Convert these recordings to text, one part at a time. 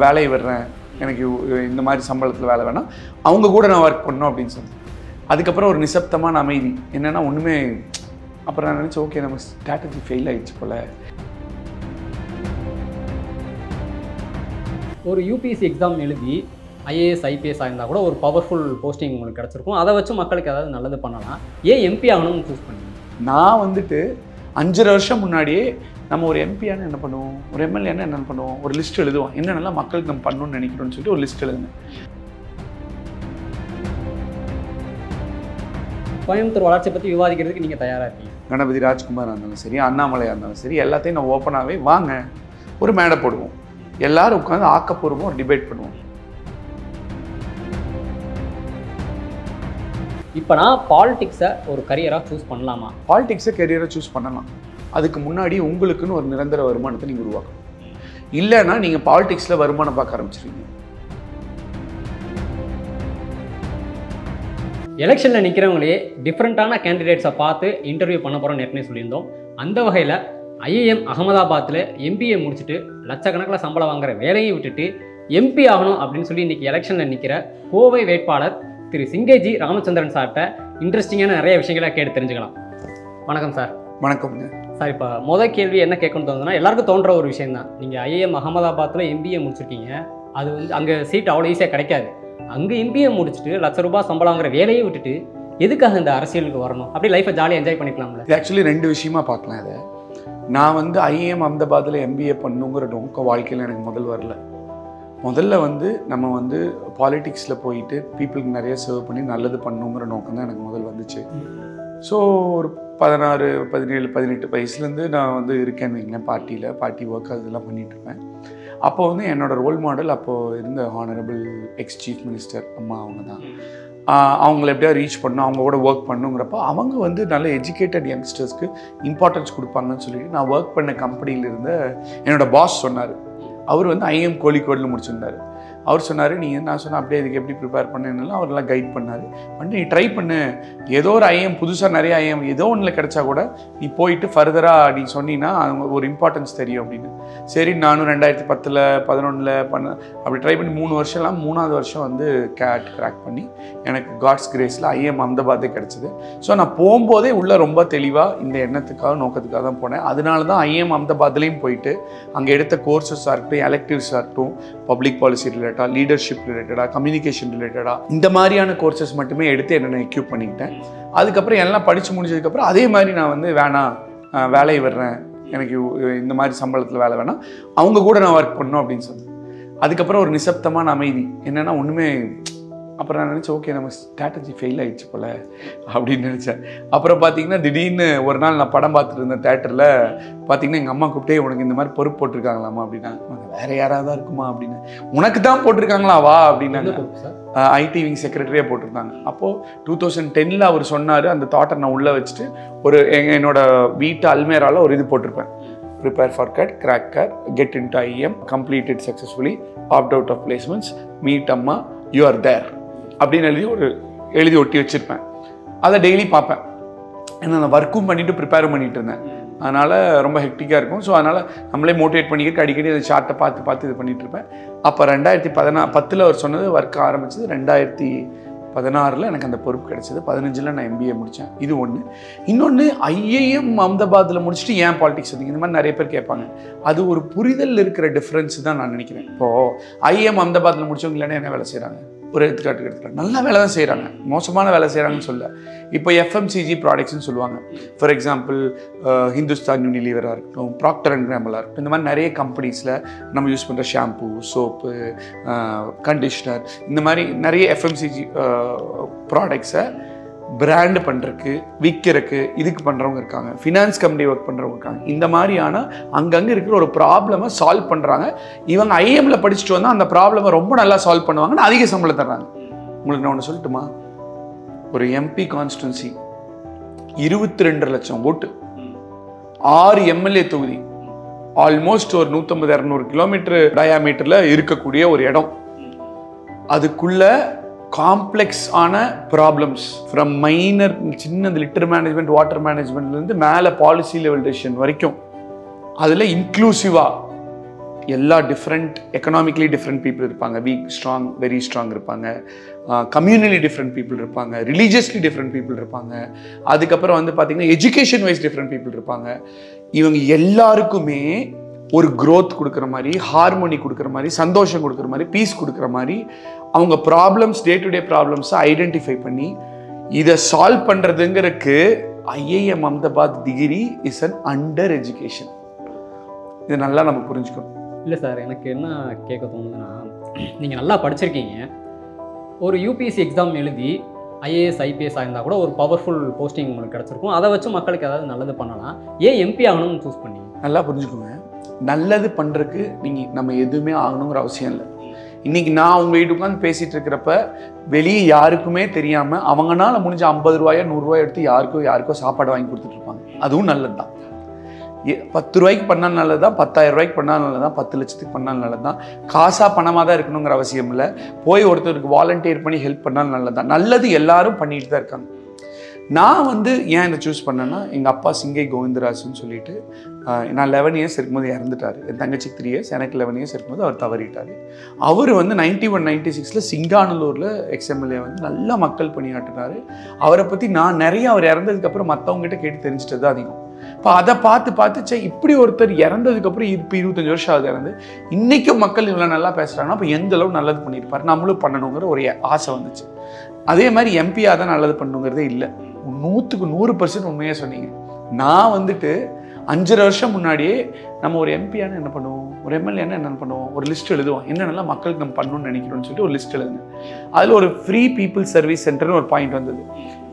வேலையை விடுறேன், எனக்கு இந்த மாதிரி சம்பளத்தில் வேலை வேணாம், அவங்க கூட நான் ஒர்க் பண்ணணும் அப்படின்னு சொன்னேன். அதுக்கப்புறம் ஒரு நிசப்தமான அமைதி. என்னென்னா ஒன்றுமே. அப்புறம் நான் நினச்சேன், ஓகே நம்ம ஸ்ட்ராட்டஜி ஃபெயில் ஆகிடுச்சு போல். ஒரு யூபிஎஸ்சி எக்ஸாம் எழுதி ஐஏஎஸ் ஐபிஎஸ் ஆயிருந்தால் கூட ஒரு பவர்ஃபுல் போஸ்டிங் உங்களுக்கு கிடச்சிருக்கும். அதை வச்சு மக்களுக்கு ஏதாவது நல்லது பண்ணலாம். ஏன் எம்பி ஆகணும்னு சூஸ் பண்ணீங்க? நான் வந்துட்டு 5.5 வருஷம் முன்னாடியே நம்ம ஒரு எம்பியான என்ன பண்ணுவோம், ஒரு எம்எல்ஏன்னா என்ன பண்ணுவோம், ஒரு லிஸ்ட் எழுதுவோம், என்னென்னலாம் மக்களுக்கு நம்ம பண்ணணும்னு நினைக்கிறோம்னு சொல்லிட்டு ஒரு லிஸ்ட் எழுதுனேன். கோயம்புத்தூர் வளர்ச்சியை பற்றி விவாதிக்கிறதுக்கு நீங்கள் தயாராக இருக்கீங்க? கணபதி ராஜ்குமாராக இருந்தாலும் சரி, அண்ணாமலையாக இருந்தாலும் சரி, எல்லாத்தையும் நான் ஓப்பனாகவே வாங்க ஒரு மேடை போடுவோம், எல்லாரும் உட்காந்து ஆக்கப்பூர்வமாக ஒரு டிபேட் பண்ணுவோம். இப்போ நான் பாலிடிக்ஸை ஒரு கரியராக சூஸ் பண்ணலாமா? பாலிடிக்ஸை கெரியரை சூஸ் பண்ணலாம். அதுக்கு முன்னாடி உங்களுக்குன்னு ஒரு நிரந்தர வருமானத்தை நீங்கள் உருவாக்கணும். இல்லைன்னா நீங்கள் பாலிடிக்ஸில் வருமானம் பார்க்க ஆரம்பிச்சிருவீங்க. எலெக்ஷனில் நிற்கிறவங்களே டிஃப்ரெண்ட்டான கேண்டிடேட்ஸை பார்த்து இன்டர்வியூ பண்ண போகிறோம்னு ஏற்கனவே சொல்லியிருந்தோம். அந்த வகையில் ஐஏஎம் அகமதாபாத்தில் எம்பிஏ முடிச்சுட்டு லட்சக்கணக்கில் சம்பளம் வாங்குற வேலையை விட்டுட்டு எம்பி ஆகணும் அப்படின்னு சொல்லி இன்றைக்கி எலெக்ஷனில் நிற்கிற கோவை வேட்பாளர் திரு சிங்கேஜி ராமச்சந்திரன் சார்கிட்ட இன்ட்ரெஸ்டிங்கான நிறைய விஷயங்களை கேட்டு தெரிஞ்சுக்கலாம். வணக்கம் சார். வணக்கம்ங்க சார். இப்போ முதல் கேள்வி என்ன கேட்கணும்னு தோணுதுன்னா, எல்லாருக்கும் தோன்ற ஒரு விஷயம் தான். நீங்கள் ஐஏஎம் அகமதாபாத்தில் எம்பிஏ முடிச்சிருக்கீங்க. அது அங்கே சீட் அவ்வளோ ஈஸியாக கிடைக்காது. அங்கே எம்பிஏ முடிச்சுட்டு ₹1,00,000 சம்பளம் வாங்குற வேலையை விட்டுட்டு எதுக்காக இந்த அரசியலுக்கு வரணும்? அப்படி லைஃப்பை ஜாலியாக என்ஜாய் பண்ணிக்கலாம்ல? இது ஆக்சுவலி 2 விஷயமா பார்க்கலாம். இதை நான் ஐஏஎம் அகமதாபாத்தில் எம்பிஏ பண்ணுங்கிற நோக்கம் வாழ்க்கையில் எனக்கு முதல்ல நம்ம பாலிடிக்ஸில் போயிட்டு பீப்புளுக்கு நிறைய சர்வ் பண்ணி நல்லது பண்ணணுங்கிற நோக்கம் தான் எனக்கு வந்துச்சு. ஸோ ஒரு 16, 17, 18 வயசுலேருந்து நான் இருக்கேன்னு வைங்களேன். பார்ட்டி ஒர்க் அதெல்லாம் பண்ணிகிட்ருப்பேன். அப்போ என்னோடய ரோல் மாடல் அப்போது இருந்த ஹானரபிள் எக்ஸ் சீஃப் மினிஸ்டர் அம்மா அவங்க தான். அவங்கள எப்படியா ரீச் பண்ணணும், அவங்க கூட ஒர்க் பண்ணுங்கிறப்போ அவங்க நல்ல எஜுகேட்டட் யங்ஸ்டர்ஸ்க்கு இம்பார்ட்டன்ஸ் கொடுப்பாங்கன்னு சொல்லிட்டு நான் ஒர்க் பண்ண கம்பெனியில் இருந்த என்னோடய பாஸ் சொன்னார். அவர் ஐஏஎம் கோழிக்கோடில் முடிச்சிருந்தார். அவர் சொன்னார், நான் சொன்னேன் அப்படியே இதுக்கு எப்படி ப்ரிப்பேர் பண்ணேன்னு அவரெல்லாம் கைட் பண்ணார். நீ ட்ரை பண்ணு, ஏதோ ஒரு ஐஏஎம் புதுசாக நிறைய ஐஏஎம் ஏதோ ஒன்றில் கிடச்சா கூட நீ போயிட்டு ஃபர்தராக நீ சொன்னீங்கன்னா அவங்க ஒரு இம்பார்ட்டன்ஸ் தெரியும் அப்படின்னு. சரி நானும் 2010, 2011 பண்ண அப்படி ட்ரை பண்ணி 3 வருஷம்லாம் 3ஆவது வருஷம் கேட் கிராக் பண்ணி எனக்கு காட்ஸ் கிரேஸில் ஐஏஎம் அகமதாபாத்தே கிடச்சிது. ஸோ நான் போகும்போதே உள்ளே ரொம்ப தெளிவாக இந்த எண்ணத்துக்காக நோக்கத்துக்காக தான் போனேன். அதனால தான் ஐஏஎம் அகமதாபாத்லேயும் போயிட்டு அங்கே எடுத்த கோர்சஸாக இருக்கட்டும், எலெக்டிவ்ஸாக இருக்கட்டும், பப்ளிக் பாலிசி ரிலேட்டடாக, லீடர்ஷிப் ரிலேட்டடாக, கம்யூனிகேஷன் ரிலேட்டடாக இந்த மாதிரியான கோர்சஸ் மட்டுமே எடுத்து என்னென்ன எக்யூப் பண்ணிக்கிட்டேன். அதுக்கப்புறம் எல்லாம் படித்து முடிஞ்சதுக்கப்புறம் அதே மாதிரி நான் வேணாம், வேலையை விடுறேன், எனக்கு இந்த மாதிரி சம்பளத்தில் வேலை வேணாம், அவங்க கூட நான் ஒர்க் பண்ணணும் அப்படின்னு சொன்னேன். அதுக்கப்புறம் ஒரு நிசப்தமான அமைதி. என்னென்னா ஒன்றுமே. அப்புறம் நான் நினச்சேன், ஓகே நம்ம ஸ்ட்ராட்டஜி ஃபெயில் ஆகிடுச்சு போல் அப்படின்னு நினச்சேன். அப்புறம் பார்த்தீங்கன்னா திடீர்னு ஒரு நாள் நான் படம் பார்த்துட்டு இருந்தேன் தேட்டரில். பார்த்தீங்கன்னா எங்கள் அம்மா கூப்பிட்டே, உனக்கு இந்த மாதிரி பொறுப்பு போட்டிருக்காங்களாம்மா அப்படின்னாங்க. வேறு யாராவது தான் இருக்குமா அப்படின்னு. உனக்கு தான் போட்டிருக்காங்களா வா அப்படின்னாங்க. ஐடி விங் செக்ரட்டரியாக போட்டிருந்தாங்க. அப்போது 2010 அவர் சொன்னார். அந்த தாட்டை நான் உள்ளே வச்சுட்டு ஒரு என்னோட வீட்டு அல்மேராவில் ஒரு இது போட்டிருப்பேன், prepare for CAT, crack CAT, get into IEM, completed successfully, opt out of placements, meet amma, you are there அப்படின்னு எழுதி ஒட்டி வச்சுருப்பேன். அதை டெய்லி பார்ப்பேன். ஏன்னா நான் ஒர்க்கும் பண்ணிவிட்டு ப்ரிப்பேரும் பண்ணிகிட்டு இருந்தேன். அதனால் ரொம்ப ஹெக்டிக்காக இருக்கும். ஸோ அதனால் நம்மளே மோட்டிவேட் பண்ணிக்கிட்டு அடிக்கடி அந்த சார்ட்டை பார்த்து இது பண்ணிகிட்ருப்பேன். அப்போ 2010 அவர் சொன்னது ஒர்க் ஆரம்பிச்சது. 2016 எனக்கு அந்த பொறுப்பு கிடச்சிது. 15 நான் எம்பிஏ முடித்தேன். இது ஒன்று. இன்னொன்று, ஐஏஎம் அகமதாபாத்தில் முடிச்சுட்டு ஏன் பாலிடிக்ஸ் வந்தீங்க, இந்த மாதிரி நிறைய பேர் கேட்பாங்க. அது ஒரு புரிதல் இருக்கிற டிஃப்ரென்ஸ் தான் நான் நினைக்கிறேன். இப்போது ஐஏஎம் அகமதாபாத்தில் முடிச்சவங்க இல்லைன்னா என்ன வேலை செய்கிறாங்க, ஒரு எடுத்துக்காட்டு நல்லா வேலை தான் செய்கிறாங்க, மோசமான வேலை செய்கிறாங்கன்னு சொல்ல. இப்போ எஃப்எம்சிஜி ப்ராடக்ட்ஸ்னு சொல்லுவாங்க. ஃபார் எக்ஸாம்பிள் ஹிந்துஸ்தான் யூனிலீவராக இருக்கட்டும், ப்ராக்டர் அண்ட் கேம்பிளாக இருக்கட்டும், இந்த மாதிரி நிறைய கம்பெனிஸில் நம்ம யூஸ் பண்ணுற ஷாம்பு, சோப்பு, கண்டிஷ்னர், இந்த மாதிரி நிறைய எஃப்எம்சிஜி ப்ராடக்ட்ஸை பிராண்டு பண்ணுறதுக்கு, விற்கிறதுக்கு, இதுக்கு பண்ணுறவங்க இருக்காங்க. ஃபினான்ஸ் கம்பெனி ஒர்க் பண்ணுறவங்க இருக்காங்க. இந்த மாதிரியான அங்கங்கே இருக்கிற ஒரு ப்ராப்ளமை சால்வ் பண்ணுறாங்க. இவங்க ஐஎம்மில் படிச்சுட்டு வந்தால் அந்த ப்ராப்ளமை ரொம்ப நல்லா சால்வ் பண்ணுவாங்கன்னு அதிக சம்பளம் தர்றாங்க. உங்களுக்கு நான் ஒன்று சொல்லட்டுமா, ஒரு எம்பி கான்ஸ்டிடுவன்சி 22 லட்சம் ஓட்டு, 6 எம்எல்ஏ தொகுதி, ஆல்மோஸ்ட் ஒரு 150-200 கிலோமீட்டர் டயாமீட்டரில் இருக்கக்கூடிய ஒரு இடம். அதுக்குள்ள காம்ப்ளெக்ஸ் ஆன ப்ராப்ளம்ஸ் ஃப்ரம் மைனர், சின்ன லிட்டர் மேனேஜ்மெண்ட், வாட்டர் மேனேஜ்மெண்ட்லேருந்து மேலே பாலிசி லெவல் டெசிஷன் வரைக்கும் அதில் இன்க்ளூசிவாக எல்லா டிஃப்ரெண்ட் எக்கனாமிக்கலி டிஃப்ரெண்ட் பீப்புள் இருப்பாங்க, வீக் ஸ்ட்ராங் வெரி ஸ்ட்ராங் இருப்பாங்க, கம்யூனலி டிஃப்ரெண்ட் பீப்புள் இருப்பாங்க, ரிலீஜியஸ்லி டிஃப்ரெண்ட் பீப்புள் இருப்பாங்க, அதுக்கப்புறம் வந்து பார்த்திங்கன்னா எஜுகேஷன் வைஸ் டிஃப்ரெண்ட் பீப்புள் இருப்பாங்க. இவங்க எல்லாருக்குமே ஒரு க்ரோத் கொடுக்குற மாதிரி, ஹார்மோனி கொடுக்குற மாதிரி, சந்தோஷம் கொடுக்குற மாதிரி, பீஸ் கொடுக்குற மாதிரி அவங்க ப்ராப்ளம்ஸ் டே டு டே ப்ராப்ளம்ஸை ஐடென்டிஃபை பண்ணி இதை சால்வ் பண்ணுறதுங்கிறதுக்கு IIM Ahmedabad degree is an under education. இது நல்லா நம்ம புரிஞ்சுக்கணும். இல்லை சார், எனக்கு என்ன கேட்க தோணுதுன்னா, நீங்கள் நல்லா படிச்சிருக்கீங்க, ஒரு யூபிஎஸ்சி எக்ஸாம் எழுதி ஐஏஎஸ் ஐபிஎஸ் ஆயிருந்தால் கூட ஒரு பவர்ஃபுல் போஸ்டிங் உங்களுக்கு கிடச்சிருக்கும். அதை வச்சு மக்களுக்கு ஏதாவது நல்லது பண்ணலாம். ஏன் எம்பி ஆகணும்னு சூஸ் பண்ணி? நல்லா புரிஞ்சுக்கோங்க, நல்லது பண்ணுறதுக்கு நம்ம எதுவுமே ஆகணுங்கிற அவசியம் இல்லை. இன்றைக்கி நான் உங்கள் வீட்டு உட்காந்து பேசிகிட்டு இருக்கிறப்ப வெளியே யாருக்குமே தெரியாமல் அவங்களால முடிஞ்ச 50 ரூபாயோ 100 ரூபாய் எடுத்து யாருக்கோ சாப்பாடு வாங்கி கொடுத்துட்ருப்பாங்க. அதுவும் நல்லது தான். 10 ரூபாய்க்கு பண்ணால் நல்லது தான், 10,000 ரூபாய்க்கு பண்ணால் நல்லது தான், 10 லட்சத்துக்கு பண்ணால் நல்லது தான். காசாக பணமாக தான் இருக்கணுங்கிற அவசியம் இல்லை. போய் ஒருத்தருக்கு வாலண்டியர் பண்ணி ஹெல்ப் பண்ணாலும் நல்லது தான். நல்லது எல்லாரும் பண்ணிட்டு தான் இருக்காங்க. நான் வந்து ஏன் இதை சூஸ் பண்ணேன்னா, எங்கள் அப்பா சிங்கை கோவிந்தராஜுன்னு சொல்லிட்டு நான் 11 இயர்ஸ் இருக்கும்போது இறந்துட்டார். என் தங்கச்சிக்கு 3 இயர்ஸ், எனக்கு 11 இயர்ஸ் இருக்கும்போது அவர் தவறிட்டார். அவர் வந்து 91-96 சிங்கானலூரில் எக்ஸ்எம்எல்ஏ வந்து நல்லா மக்கள் பணியாற்றினார். அவரை பற்றி நான் நிறைய அவர் இறந்ததுக்கப்புறம் மற்றவங்ககிட்ட கேட்டு தெரிஞ்சிட்டது தான் அதிகம். இப்போ அதை பார்த்து இப்படி ஒருத்தர் இறந்ததுக்கப்புறம் இப்போ 25 வருஷம் ஆகுது இறந்து, இன்றைக்கும் மக்கள் இவ்வளோ நல்லா பேசுகிறாங்கன்னா அப்போ எந்த அளவு நல்லது பண்ணியிருப்பார், நம்மளும் பண்ணணுங்கிற ஒரு ஆசை வந்துச்சு. அதே மாதிரி எம்பியாக தான் நல்லது பண்ணணுங்கிறதே இல்லை. 100க்கு 100% உண்மையாக சொன்னீங்க. நான் வந்துட்டு 5.5 வருஷம் முன்னாடியே நம்ம ஒரு எம்பியான என்ன பண்ணுவோம், ஒரு எம்எல்ஏன்னா என்ன பண்ணுவோம், ஒரு லிஸ்ட் எழுதுவோம், என்னென்னலாம் மக்களுக்கு நம்ம பண்ணணும்னு நினைக்கிறோம்னு சொல்லிட்டு ஒரு லிஸ்ட் எழுதுங்க. அதில் ஒரு ஃப்ரீ பீப்புள் சர்வீஸ் சென்டர்னு ஒரு பாயிண்ட் வந்தது.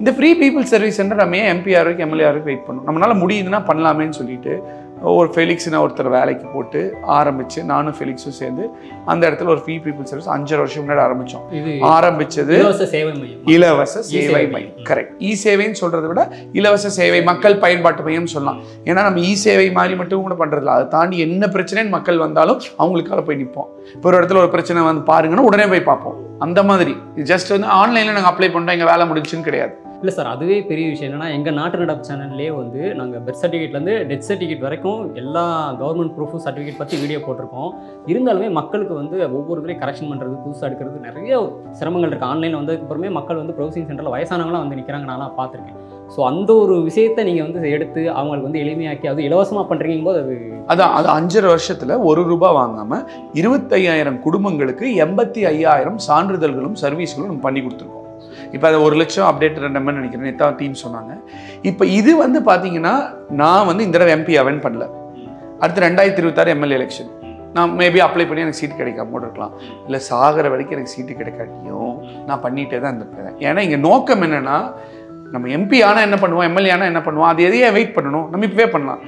இந்த ஃப்ரீ பீப்புள் சர்வீஸ் சென்டர் நம்ம ஏன் எம்பி ஆருக்கு எம்எல்ஏ ஆருக்கு வெயிட் பண்ணணும், நம்மளால் முடியுதுன்னா பண்ணலாமேன்னு சொல்லிட்டு ஒரு ஃபெலிக்ஸ்னு ஒருத்தர் வேலைக்கு போட்டு ஆரம்பித்து நானும் ஃபெலிக்ஸும் சேர்ந்து அந்த இடத்துல ஒரு ஃப்ரீ பீப்புள் சர்வீஸ் 5 வருஷம் முன்னாடி ஆரம்பித்தோம். ஆரம்பித்தது இலவச சேவை மையம். கரெக்ட். இ சேவைன்னு சொல்கிறத விட இலவச சேவை மக்கள் பயன்பாட்டு மையம் சொல்லலாம். ஏன்னா நம்ம இ சேவை மாதிரி மட்டும் கூட பண்ணுறதில்ல, அதை தாண்டி என்ன பிரச்சனைன்னு மக்கள் வந்தாலும் அவங்களுக்காக போய் நிற்போம். இப்போ ஒரு இடத்துல ஒரு பிரச்சனை வந்து பாருங்கன்னா உடனே போய் பார்ப்போம். அந்த மாதிரி ஜஸ்ட் வந்து ஆன்லைனில் நாங்கள் அப்ளை பண்ணுறோம், எங்கள் வேலை முடிஞ்சுன்னு கிடையாது. இல்லை சார், அதுவே பெரிய விஷயம். என்னென்னா எங்கள் நாட்டு நடப்பு சேனல்லே வந்து நாங்கள் பர்த் சர்டிஃபிகேட்லேருந்து டெத் சர்டிஃபிகேட் வரைக்கும் எல்லா கவர்மெண்ட் ப்ரூஃபும் சர்டிஃபிகேட் பற்றி வீடியோ போட்டிருக்கோம். இருந்தாலுமே மக்களுக்கு வந்து ஒவ்வொரு இதுலேயும் கரெக்ஷன் பண்ணுறது, புதுசாக எடுக்கிறது நிறைய சிரமங்கள் இருக்குது. ஆன்லைனில் வந்ததுக்கப்புறமே மக்கள் வந்து ப்ரௌசிங் சென்டரில் வயசானவங்களாம் வந்து நிற்கிறாங்க, நான்லாம் பார்த்துருக்கேன். ஸோ அந்த ஒரு விஷயத்தை நீங்கள் வந்து எடுத்து அவங்களுக்கு வந்து எளிமையாக்கி அது இலவசமாக பண்ணுறீங்க போது அது 5.5 வருஷத்தில் 1 ரூபா வாங்காமல் 25,000 குடும்பங்களுக்கு 85,000 சான்றிதழ்களும் சர்வீஸ்களும் நம்ம பண்ணி கொடுத்துருக்கோம். இப்போ அதை 1 லட்சம் அப்டேட் ரெண்டமென்னு நினைக்கிறேன், எத்தான் டீம் சொன்னாங்க. இப்போ இது வந்து பார்த்தீங்கன்னா நான் வந்து இந்த தடவை எம்பி அவைன் பண்ணல. அடுத்து 2026 எம்எல்ஏ எலெக்ஷன் நான் மேபி அப்ளை பண்ணி எனக்கு சீட்டு கிடைக்காம கூட இருக்கலாம், இல்லை சாகிற வரைக்கும் எனக்கு சீட்டு கிடைக்காட்டியும் நான் பண்ணிகிட்டே தான் இருந்திருப்பேன். ஏன்னா இங்கே நோக்கம் என்னென்னா, நம்ம எம்பி ஆனால் என்ன பண்ணுவோம், எம்எல்ஏ ஆனால் என்ன பண்ணுவோம், அது எதையே வெயிட் பண்ணணும், நம்ம இப்போவே பண்ணலாம்.